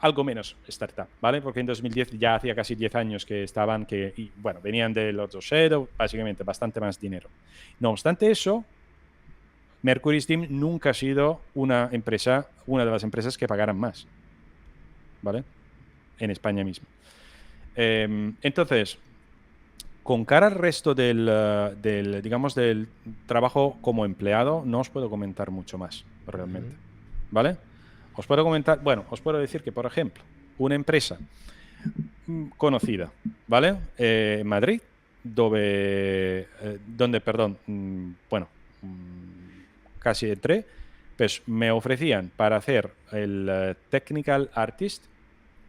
algo menos startup, ¿vale? Porque en 2010 ya hacía casi 10 años que estaban, y, bueno, venían de los dos Shadow, básicamente bastante más dinero. No obstante eso, Mercury Steam nunca ha sido una de las empresas que pagaran más, ¿vale? En España mismo. Entonces, con cara al resto digamos, del trabajo como empleado, no os puedo comentar mucho más, Ujú. realmente, ¿vale? Os puedo comentar, bueno, os puedo decir que, por ejemplo, una empresa conocida, ¿vale? En Madrid, donde, perdón, bueno, casi entré, pues me ofrecían para hacer el Technical Artist,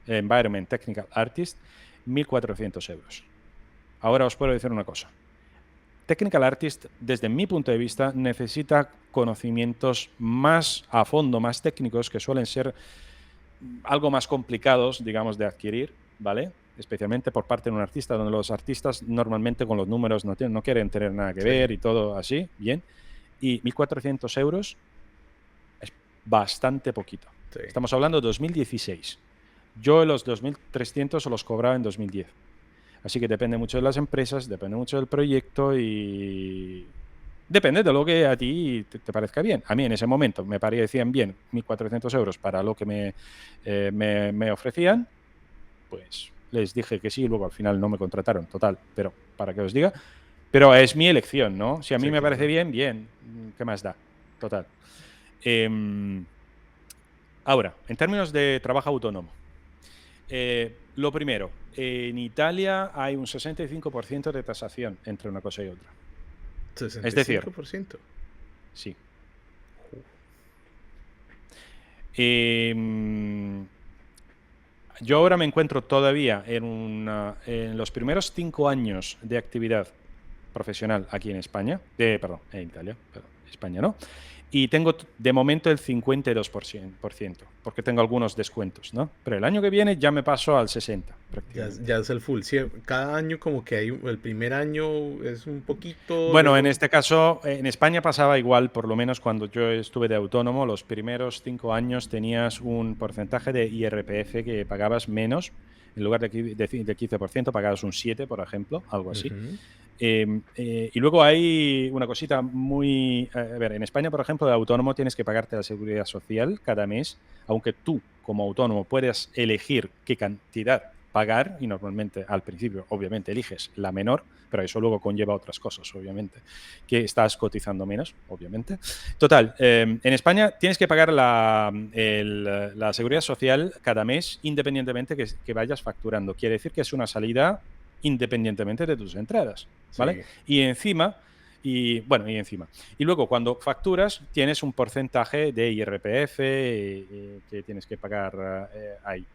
Environment Technical Artist, 1.400 euros. Ahora os puedo decir una cosa. Technical Artist, desde mi punto de vista, necesita conocimientos más a fondo, más técnicos, que suelen ser algo más complicados, digamos, de adquirir, ¿vale? Especialmente por parte de un artista, donde los artistas normalmente con los números no quieren tener nada que ver Sí, y todo así, bien. Y 1.400 euros es bastante poquito. sí. Estamos hablando de 2016. Yo los 2.300 los cobraba en 2010. Así que depende mucho de las empresas, depende mucho del proyecto y depende de lo que a ti te parezca bien. A mí en ese momento me parecían bien 1.400 euros para lo que me ofrecían, pues les dije que sí, y luego al final no me contrataron, total, pero para que os diga. Pero es mi elección, ¿no? Si a mí Sí, me parece claro. bien, bien, ¿qué más da? Total. Em, Ahora, en términos de trabajo autónomo, lo primero, en Italia hay un 65% de tasación entre una cosa y otra. Es decir, 65%. sí. Em, yo ahora me encuentro todavía en los primeros 5 años de actividad profesional aquí en España, perdón, en Italia, perdón, España no, y tengo de momento el 52%, porque tengo algunos descuentos, ¿no? Pero el año que viene ya me paso al 60 Ya, prácticamente. ya es el full. Cada año como que hay, el primer año es un poquito, Bueno, en luego... este caso, en España pasaba igual, por lo menos cuando yo estuve de autónomo, los primeros 5 años tenías un porcentaje de IRPF que pagabas menos, en lugar de 15% pagabas un 7, por ejemplo, algo así. Ujú. Y luego hay una cosita muy... A ver, en España, por ejemplo, de autónomo tienes que pagarte la seguridad social cada mes, aunque tú, como autónomo, puedes elegir qué cantidad pagar y normalmente al principio, obviamente, eliges la menor, pero eso luego conlleva otras cosas, obviamente, que estás cotizando menos, obviamente. Total, en España tienes que pagar la seguridad social cada mes independientemente que vayas facturando. Quiere decir que es una salida independientemente de tus entradas, ¿vale? Sí, Y encima, y luego cuando facturas tienes un porcentaje de IRPF que tienes que pagar ahí.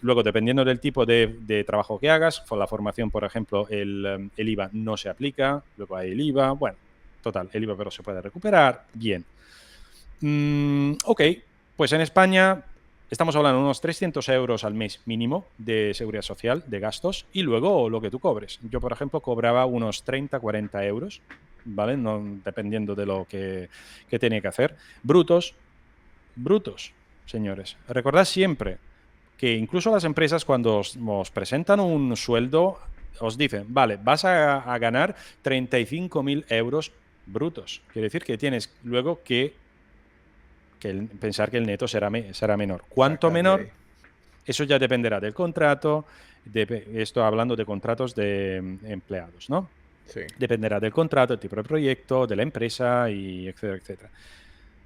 Luego, dependiendo del tipo de trabajo que hagas, con la formación, por ejemplo, el IVA no se aplica, luego hay el IVA, bueno, total, el IVA pero se puede recuperar, bien. Ok, pues en España estamos hablando de unos 300 euros al mes mínimo de seguridad social, de gastos, y luego lo que tú cobres. Yo, por ejemplo, cobraba unos 30, 40 euros, ¿vale? No, dependiendo de lo que tenía que hacer. Brutos, brutos, señores. Recordad siempre que incluso las empresas cuando os presentan un sueldo, os dicen, vale, vas a ganar 35.000 euros brutos. Quiere decir que tienes luego que pensar que el neto será menor. ¿Cuánto sacar de ahí. menor? Eso ya dependerá del contrato, esto hablando de contratos de empleados, ¿no? Sí. Dependerá del contrato, el tipo de proyecto, de la empresa, y etcétera, etcétera.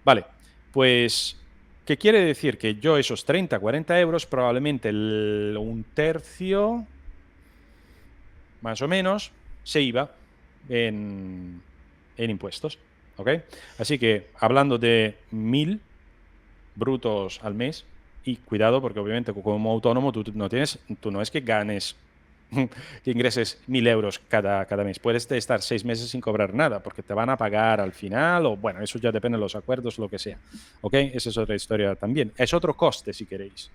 Vale, pues, ¿qué quiere decir? Que yo esos 30, 40 euros, probablemente un tercio, más o menos, se iba en impuestos, ¿ok? Así que, hablando de 1.000 brutos al mes. Y cuidado, porque obviamente como autónomo tú no es que ganes, que ingreses 1.000 euros cada mes. Puedes estar 6 meses sin cobrar nada, porque te van a pagar al final, o bueno, eso ya depende de los acuerdos, lo que sea. ¿Ok? Esa es otra historia también. Es otro coste, si queréis.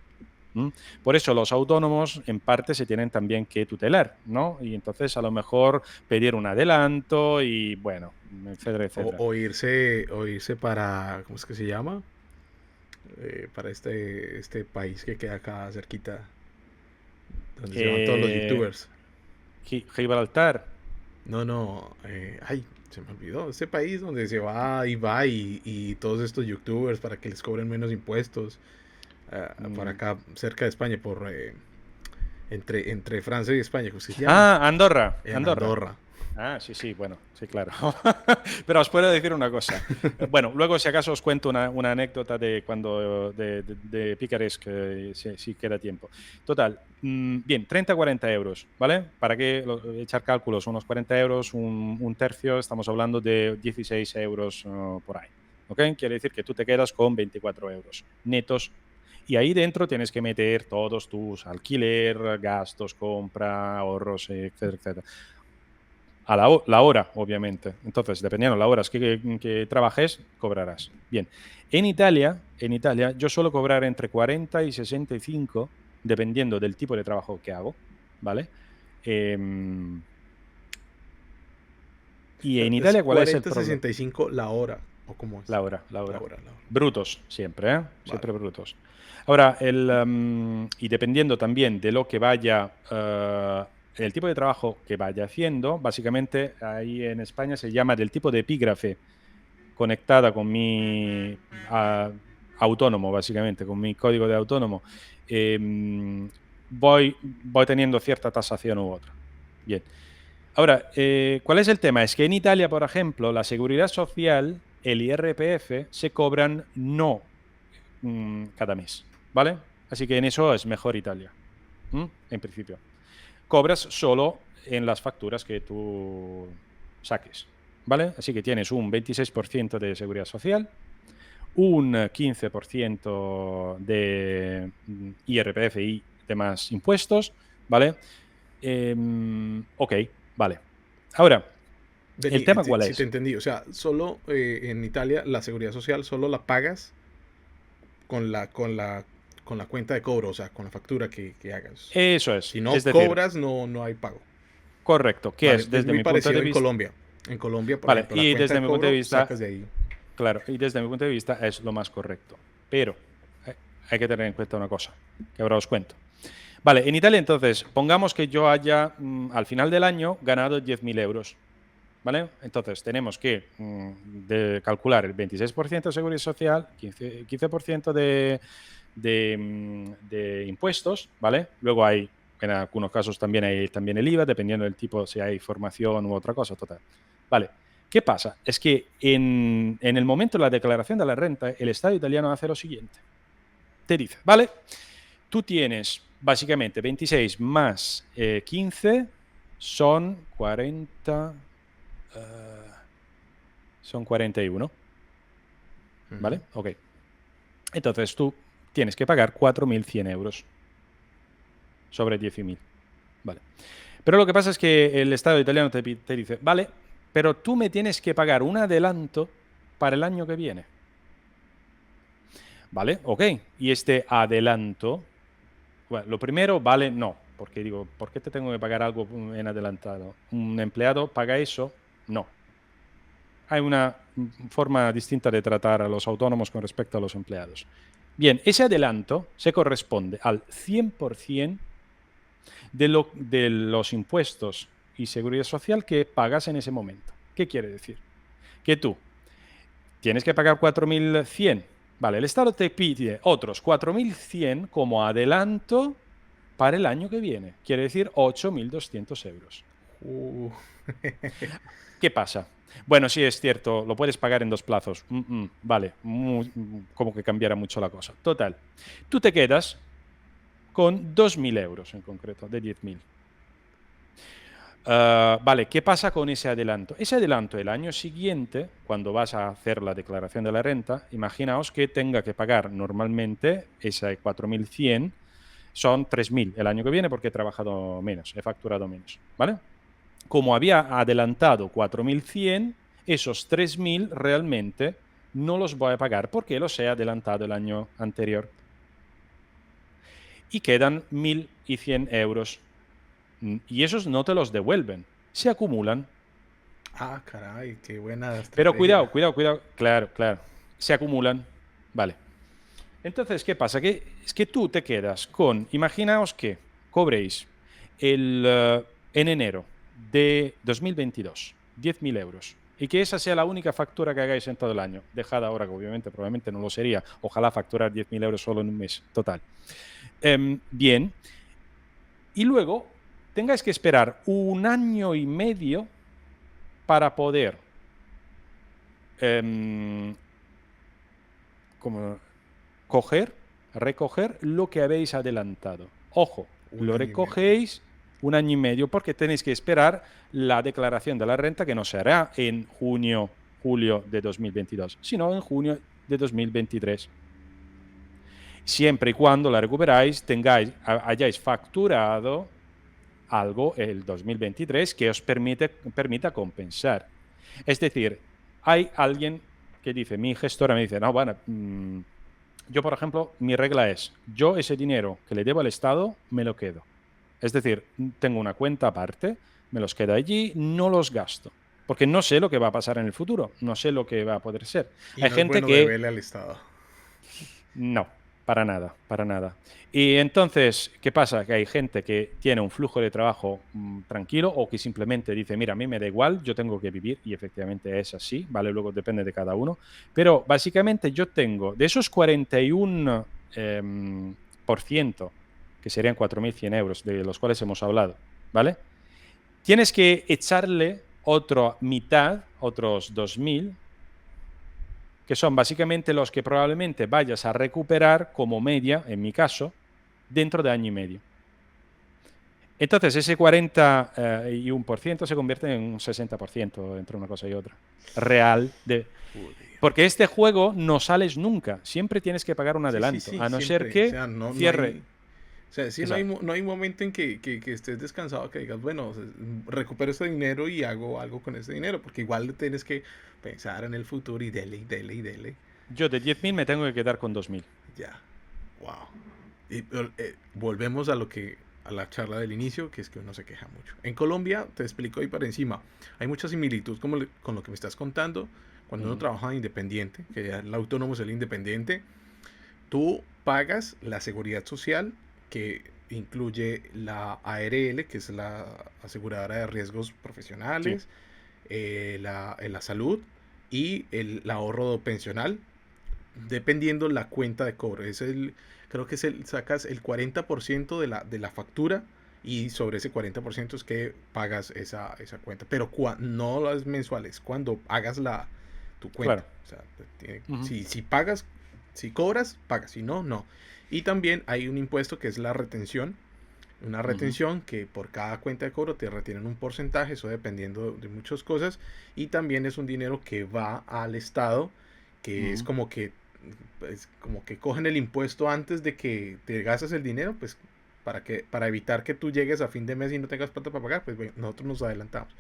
¿m? Por eso los autónomos en parte se tienen también que tutelar, ¿no? Y entonces a lo mejor pedir un adelanto y bueno, etcétera, O, etcétera. o irse para, ¿cómo es que se llama? Para este país que queda acá cerquita, donde se van todos los Eh, youtubers. Gibraltar. No, no, ay, se me olvidó. Este país donde se va Ibai y todos estos youtubers para que les cobren menos impuestos. Para mm, acá, cerca de España, entre Francia y España, ¿cómo se llama? Ah, Andorra, En Andorra. Andorra. Ah, sí, sí, bueno, sí, claro. Pero os puedo decir una cosa. Bueno, luego si acaso os cuento una anécdota de cuando de picaresque, si queda tiempo. Total, bien, 30-40 euros, ¿vale? ¿Para qué echar cálculos? Unos 40 euros, un tercio, estamos hablando de 16 euros por ahí. ¿Ok? Quiere decir que tú te quedas con 24 euros netos. Y ahí dentro tienes que meter todos tus alquiler, gastos, compra, ahorros, etcétera, etcétera a la hora, obviamente. Entonces, dependiendo de las horas que trabajes, cobrarás. Bien. En Italia, yo suelo cobrar entre 40 y 65, dependiendo del tipo de trabajo que hago, ¿vale? Em, y en Es Italia, ¿cuál es el cuarenta problema? sesenta y cinco la hora. ¿O cómo es? La hora, la La hora. hora, la hora. Brutos, siempre, ¿eh? Vale. Siempre brutos. Ahora, y dependiendo también de lo que vaya, el tipo de trabajo que vaya haciendo, básicamente ahí en España se llama del tipo de epígrafe conectada con mi autónomo, básicamente, con mi código de autónomo, voy teniendo cierta tasación u otra. Bien. Ahora, ¿cuál es el tema? Es que en Italia, por ejemplo, la seguridad social, el IRPF, se cobran no cada mes, ¿vale? Así que en eso es mejor Italia, en principio. Cobras solo en las facturas que tú saques, ¿vale? Así que tienes un 26% de seguridad social, un 15% de IRPF y demás impuestos, ¿vale? Ok, vale. Ahora, ¿el tema cuál Si te es? entendí, o sea, solo en Italia la seguridad social solo la pagas con la cuenta de cobro, o sea, con la factura que hagas. Eso Si es no decir, cobras, no hay pago. correcto, que Vale, es es desde muy mi punto de parecido en vista, Colombia. En Colombia, por vale, ejemplo, la y cuenta desde de mi punto de cobro vista, sacas de ahí. claro, y desde mi punto de vista es lo más correcto. Pero eh, hay que tener en cuenta una cosa, que ahora os cuento. Vale, en Italia entonces, pongamos que yo haya al final del año ganado 10.000 euros. ¿Vale? Entonces tenemos que calcular el 26% de seguridad social, 15% de impuestos, ¿vale? Luego hay, en algunos casos también hay también el IVA, dependiendo del tipo, si hay formación u otra cosa, total. Vale. ¿Qué pasa? Es que en el momento de la declaración de la renta, el Estado italiano hace lo siguiente. Te dice, ¿vale? Tú tienes básicamente 26 más 15 son 40, eh, son 41, Ujú. ¿vale? Ok. Entonces tú tienes que pagar 4.100 euros sobre 10.000, ¿vale? Pero lo que pasa es que el Estado italiano te dice, vale, pero tú me tienes que pagar un adelanto para el año que viene, ¿vale? Ok. Y este adelanto, bueno, lo primero, vale, no, porque digo, ¿por qué te tengo que pagar algo en adelantado? ¿Un empleado paga eso? No. Hay una forma distinta de tratar a los autónomos con respecto a los empleados. Bien, ese adelanto se corresponde al 100% de los impuestos y seguridad social que pagas en ese momento. ¿Qué quiere decir? Que tú tienes que pagar 4.100. Vale, el Estado te pide otros 4.100 como adelanto para el año que viene. Quiere decir 8.200 euros. Uh, ¿Qué pasa? Bueno, sí, es cierto, lo puedes pagar en dos plazos. Vale, como que cambiará mucho la cosa. Total, tú te quedas con 2.000 euros en concreto, de 10.000. Vale, ¿qué pasa con ese adelanto? Ese adelanto el año siguiente, cuando vas a hacer la declaración de la renta, imaginaos que tenga que pagar normalmente ese 4.100, son 3.000 el año que viene porque he trabajado menos, he facturado menos, ¿vale? Como había adelantado 4.100, esos 3.000 realmente no los voy a pagar porque los he adelantado el año anterior. y quedan 1.100 euros. Y esos no te los devuelven, se acumulan. Ah, caray, qué buena Pero estrategia. cuidado, cuidado, cuidado. Claro, claro. Se acumulan. Vale. Entonces, ¿qué pasa? Que es que tú te quedas con, imaginaos que cobréis en enero de 2022 10.000 euros y que esa sea la única factura que hagáis en todo el año. Dejad ahora que obviamente probablemente no lo sería. Ojalá facturar 10.000 euros solo en un mes total. Bien. Y luego tengáis que esperar un año y medio para poder em, como recoger lo que habéis adelantado. Ojo, Un lo año y medio. recogéis un año y medio porque tenéis que esperar la declaración de la renta que no será en junio, julio de 2022, sino en junio de 2023. Siempre y cuando la recuperáis, hayáis facturado algo el 2023 que os permita compensar. Es decir, hay alguien que dice, mi gestora me dice, no, bueno, yo, por ejemplo, mi regla es, yo ese dinero que le debo al Estado, me lo quedo. Es decir, tengo una cuenta aparte, me los quedo allí, no los gasto. Porque no sé lo que va a pasar en el futuro, no sé lo que va a poder ser. Y Hay no es gente bueno que deberle al Estado. no, para nada, para nada. Y entonces, ¿qué pasa? Que hay gente que tiene un flujo de trabajo tranquilo o que simplemente dice, mira, a mí me da igual, yo tengo que vivir y efectivamente es así, ¿vale? Luego depende de cada uno. Pero básicamente yo tengo de esos 41 por ciento, que serían 4.100 euros, de los cuales hemos hablado, ¿vale? Tienes que echarle otra mitad, otros 2.000 que son básicamente los que probablemente vayas a recuperar como media, en mi caso, dentro de año y medio. Entonces, ese 41% se convierte en un 60% entre una cosa y otra. Real. Joder. Porque este juego no sales nunca. Siempre tienes que pagar un Sí, sí, adelanto. sí, A no ser siempre. O que sea, no cierre. hay. O sea, sí, Exacto. no hay momento en que estés descansado que digas, bueno, recupero ese dinero y hago algo con ese dinero, porque igual tienes que pensar en el futuro y dele, y dele, y dele. Yo de 10.000 me tengo que quedar con 2.000. Ya, wow. Y volvemos a lo que a la charla del inicio, que es que uno se queja mucho. En Colombia, te explico ahí para encima, hay mucha similitud con lo que me estás contando. Cuando uno Ujú. trabaja independiente, que ya el autónomo es el independiente, tú pagas la seguridad social que incluye la ARL, que es la aseguradora de riesgos Sí. profesionales, la salud y el ahorro pensional, dependiendo la cuenta de cobro. Creo que sacas el 40% de la factura y sobre ese 40% es que pagas esa cuenta. Pero no las mensuales, cuando hagas tu cuenta. Claro. O sea, Ujú. si pagas, si cobras, pagas, si no, no. Y también hay un impuesto que es la retención. Una Ujú. retención que por cada cuenta de cobro te retienen un porcentaje, eso dependiendo de muchas cosas. Y también es un dinero que va al Estado, que Ujú. es como que cogen el impuesto antes de que te gastes el dinero, pues para evitar que tú llegues a fin de mes y no tengas plata para pagar, pues bueno, nosotros nos adelantamos.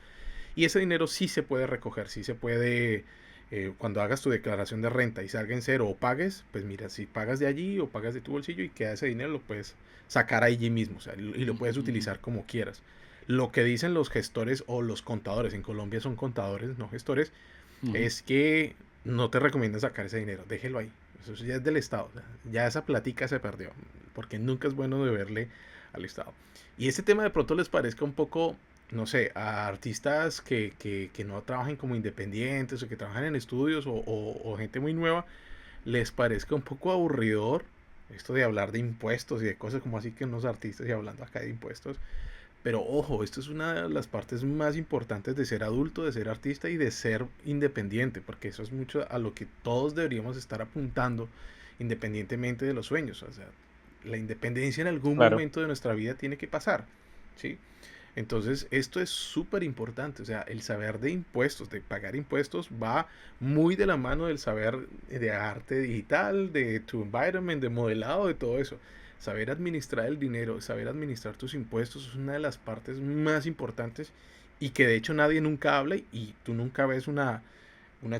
Y ese dinero sí se puede recoger, sí se puede, cuando hagas tu declaración de renta y salga en cero o pagues, pues mira, si pagas de allí o pagas de tu bolsillo y queda ese dinero, lo puedes sacar allí mismo, o sea, y lo Ujú. puedes Ujú. utilizar como quieras. Lo que dicen los gestores o los contadores, en Colombia son contadores, no gestores, Ujú. es que no te recomiendan sacar ese dinero, déjelo ahí. Eso ya es del Estado, ya esa platica se perdió, porque nunca es bueno deberle al Estado. Y este tema de pronto les parezca un poco, no sé, a artistas que no trabajen como independientes o que trabajan en estudios o gente muy nueva, les parezca un poco aburridor esto de hablar de impuestos y de cosas como así que unos artistas y hablando acá de impuestos. Pero ojo, esto es una de las partes más importantes de ser adulto, de ser artista y de ser independiente, porque eso es mucho a lo que todos deberíamos estar apuntando independientemente de los sueños. O sea, la independencia en algún Claro. momento de nuestra vida tiene que pasar, ¿sí? Entonces, esto es súper importante. O sea, el saber de impuestos, de pagar impuestos, va muy de la mano del saber de arte digital, de tu environment, de modelado, de todo eso. Saber administrar el dinero, saber administrar tus impuestos es una de las partes más importantes y que de hecho nadie nunca habla y tú nunca ves una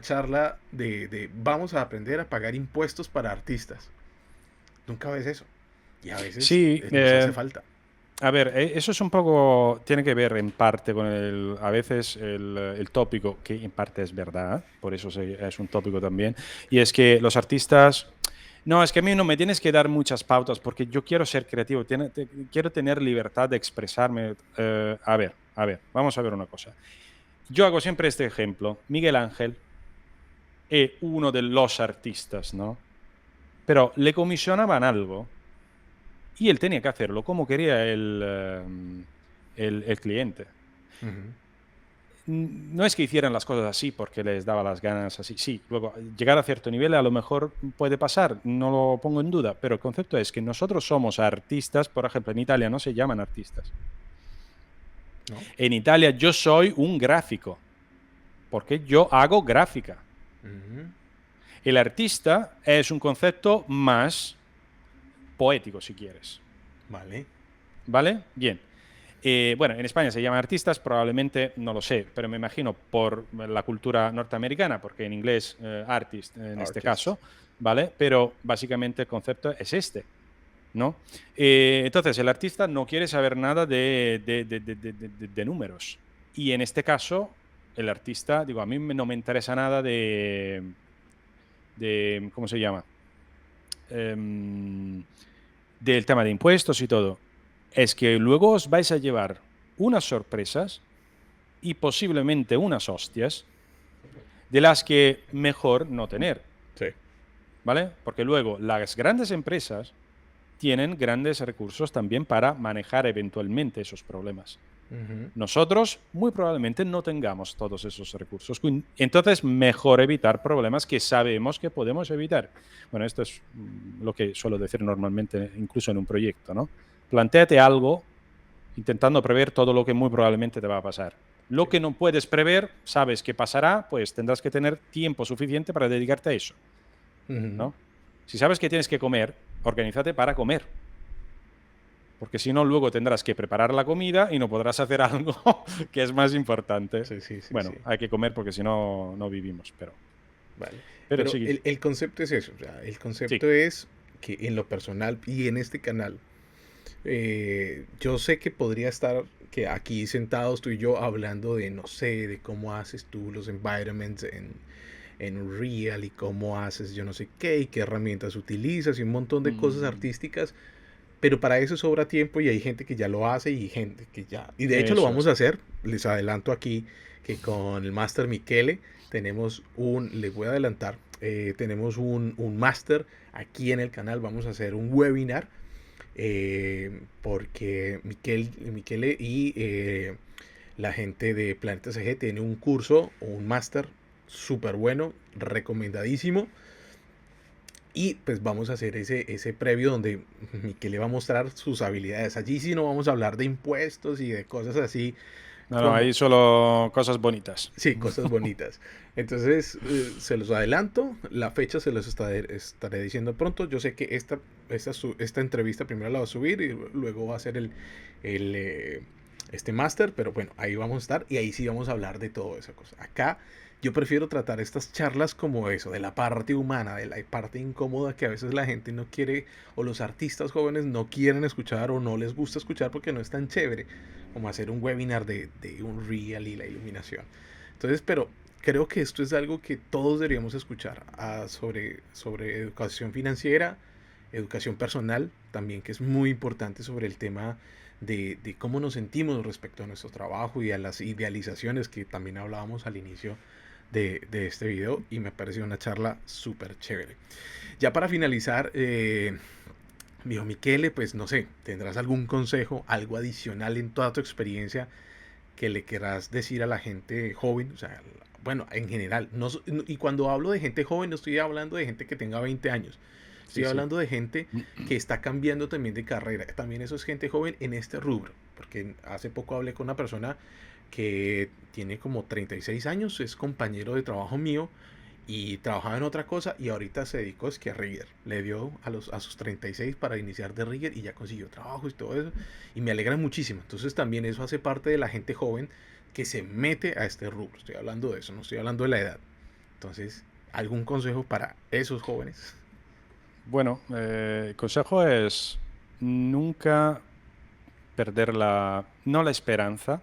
charla de vamos a aprender a pagar impuestos para artistas. Nunca ves eso. Y a veces Sí, nos hace falta. a ver, eso es un poco, tiene que ver en parte con a veces el tópico, que en parte es verdad, por eso es un tópico también, y es que los artistas, no, es que a mí no me tienes que dar muchas pautas porque yo quiero ser creativo, quiero tener libertad de expresarme. A ver, vamos a ver una cosa. Yo hago siempre este ejemplo. Miguel Ángel es uno de los artistas, ¿no? Pero le comisionaban algo y él tenía que hacerlo como quería el cliente. Ujú. No es que hicieran las cosas así porque les daba las ganas así. Sí, luego llegar a cierto nivel a lo mejor puede pasar, no lo pongo en duda, pero el concepto es que nosotros somos artistas, por ejemplo, en Italia no se llaman artistas. ¿No? En Italia yo soy un gráfico, porque yo hago gráfica. Ujú. El artista es un concepto más poético, si quieres. Vale. ¿Vale? Bien. Bueno, en España se llaman artistas, probablemente, no lo sé, pero me imagino por la cultura norteamericana, porque en inglés artist en este Artist. caso, ¿vale? Pero básicamente el concepto es este, ¿no? Entonces, el artista no quiere saber nada de números. Y en este caso, el artista, digo, a mí no me interesa nada ¿cómo se llama? Em, del tema de impuestos y todo. Es que luego os vais a llevar unas sorpresas y posiblemente unas hostias de las que mejor no tener, Sí. ¿vale? Porque luego las grandes empresas tienen grandes recursos también para manejar eventualmente esos problemas. Ujú. Nosotros muy probablemente no tengamos todos esos recursos. Entonces, mejor evitar problemas que sabemos que podemos evitar. Bueno, esto es lo que suelo decir normalmente, incluso en un proyecto, ¿no? Plantéate algo intentando prever todo lo que muy probablemente te va a pasar. Lo Sí. que no puedes prever, sabes que pasará, pues tendrás que tener tiempo suficiente para dedicarte a eso, Ujú. ¿no? Si sabes que tienes que comer, organízate para comer. Porque si no, luego tendrás que preparar la comida y no podrás hacer algo que es más importante. Sí, sí, sí, sí. Bueno, hay que comer porque si no, no vivimos, Vale. pero Pero sí, el concepto es eso. O sea, el sí. concepto es que en lo personal y en este canal, yo sé que podría estar que aquí sentados tú y yo hablando de, no sé, de cómo haces tú los environments en Unreal y cómo haces yo no sé qué y qué herramientas utilizas y un montón de cosas Mm, artísticas. Pero para eso sobra tiempo y hay gente que ya lo hace y gente que ya... Y de hecho lo eso vamos es. a hacer. Les adelanto aquí que con el Master Michele tenemos les voy a adelantar, tenemos un Master aquí en el canal. Vamos a hacer un webinar porque Michele y la gente de Planeta CG tiene un curso o un Master súper bueno, recomendadísimo. Y pues vamos a hacer ese previo donde Miquel le va a mostrar sus habilidades. Allí sí no vamos a hablar de impuestos y de cosas así No, no, como... hay solo cosas bonitas. Sí, cosas bonitas. Entonces, se los adelanto. La fecha se los estaré diciendo pronto. Yo sé que esta entrevista primero la va a subir y luego va a ser el, este máster. Pero bueno, ahí vamos a estar y ahí sí vamos a hablar de toda esa cosa. Acá yo prefiero tratar estas charlas como eso, de la parte humana, de la parte incómoda que a veces la gente no quiere o los artistas jóvenes no quieren escuchar o no les gusta escuchar porque no es tan chévere como hacer un webinar de Unreal y la iluminación. Entonces, pero creo que esto es algo que todos deberíamos escuchar sobre educación financiera, educación personal, también que es muy importante sobre el tema de cómo nos sentimos respecto a nuestro trabajo y a las idealizaciones que también hablábamos al inicio de este video y me pareció una charla súper chévere. Ya para finalizar, dijo Michele, pues no sé, ¿tendrás algún consejo, algo adicional en toda tu experiencia que le querrás decir a la gente joven? O sea, bueno, en general, y cuando hablo de gente joven no estoy hablando de gente que tenga 20 años, estoy Sí, sí. hablando de gente que está cambiando también de carrera, también eso es gente joven en este rubro, porque hace poco hablé con una persona que tiene como 36 años, es compañero de trabajo mío y trabajaba en otra cosa y ahorita se dedicó es que a rigger. Le dio a sus 36 para iniciar de rigger y ya consiguió trabajo y todo eso. Y me alegra muchísimo. Entonces también eso hace parte de la gente joven que se mete a este rubro. Estoy hablando de eso, no estoy hablando de la edad. Entonces, ¿algún consejo para esos jóvenes? Bueno, el consejo es nunca perder no la esperanza,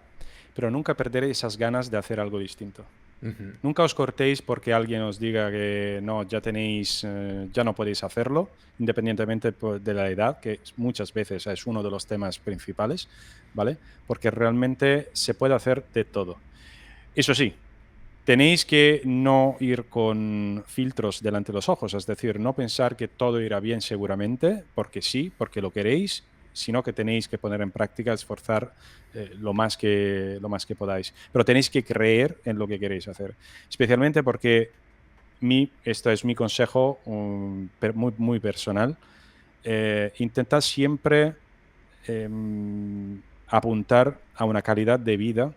pero nunca perder esas ganas de hacer algo distinto. Ujú. Nunca os cortéis porque alguien os diga que no, ya tenéis, ya no podéis hacerlo, independientemente de la edad, que muchas veces es uno de los temas principales, ¿vale? Porque realmente se puede hacer de todo. Eso sí, tenéis que no ir con filtros delante de los ojos, es decir, no pensar que todo irá bien seguramente, porque sí, porque lo queréis, sino que tenéis que poner en práctica, esforzar lo más que podáis. Pero tenéis que creer en lo que queréis hacer, especialmente porque esto es mi consejo muy, muy personal. Intentad siempre apuntar a una calidad de vida,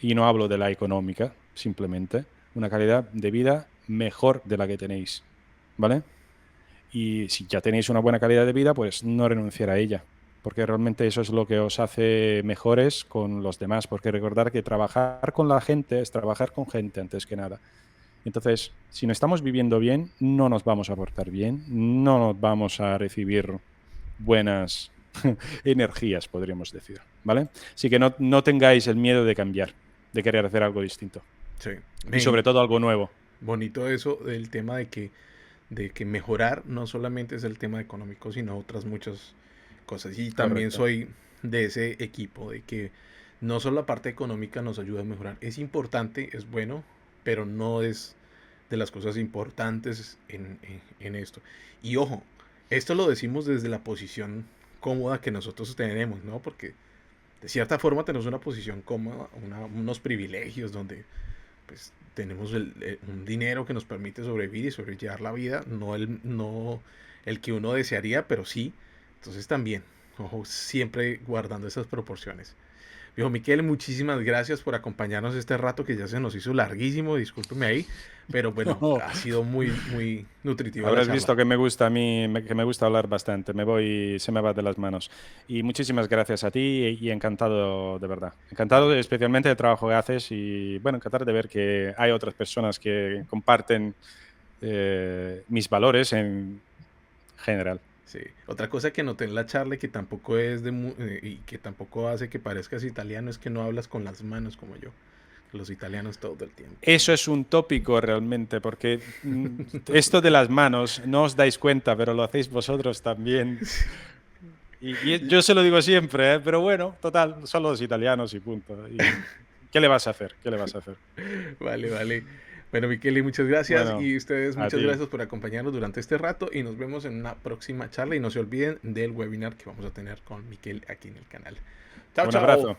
y no hablo de la económica, simplemente, una calidad de vida mejor de la que tenéis, ¿vale? Y si ya tenéis una buena calidad de vida, pues no renunciar a ella, porque realmente eso es lo que os hace mejores con los demás, porque recordar que trabajar con la gente es trabajar con gente antes que nada. Entonces, si no estamos viviendo bien, no nos vamos a portar bien, no nos vamos a recibir buenas energías, podríamos decir, ¿vale? Así que no tengáis el miedo de cambiar, de querer hacer algo distinto Sí. y sobre todo algo nuevo. Bonito eso del tema de que mejorar no solamente es el tema económico, sino otras muchas cosas. Y también Correcto. soy de ese equipo, de que no solo la parte económica nos ayuda a mejorar. Es importante, es bueno, pero no es de las cosas importantes en esto. Y ojo, esto lo decimos desde la posición cómoda que nosotros tenemos, ¿no? Porque de cierta forma tenemos una posición cómoda, unos privilegios donde pues tenemos un dinero que nos permite sobrevivir y sobrellevar la vida, no el que uno desearía, pero sí. Entonces también, ojo, siempre guardando esas proporciones. Viejo Miquel, muchísimas gracias por acompañarnos este rato que ya se nos hizo larguísimo, discúlpeme ahí, pero bueno, No, ha sido muy, muy nutritiva la habrás charla. visto que me gusta a mí, que me gusta hablar bastante. Se me va de las manos. Y muchísimas gracias a ti y encantado de verdad. Encantado Vale, especialmente del trabajo que haces y bueno, encantado de ver que hay otras personas que comparten mis valores en general. sí. Otra cosa que noté en la charla y que tampoco es y que tampoco hace que parezcas italiano es que no hablas con las manos como yo. Los italianos todo el tiempo. Eso es un tópico realmente, porque esto de las manos no os dais cuenta, pero lo hacéis vosotros también. Y yo se lo digo siempre, ¿eh? Pero bueno, total, son los italianos y punto. ¿Y qué le vas a hacer? ¿Qué le vas a hacer? Vale, vale. Bueno, Miqueli, muchas gracias Bueno, y ustedes a muchas ti. gracias por acompañarnos durante este rato y nos vemos en una próxima charla y no se olviden del webinar que vamos a tener con Miquel aquí en el canal. Chao, Un chao. abrazo.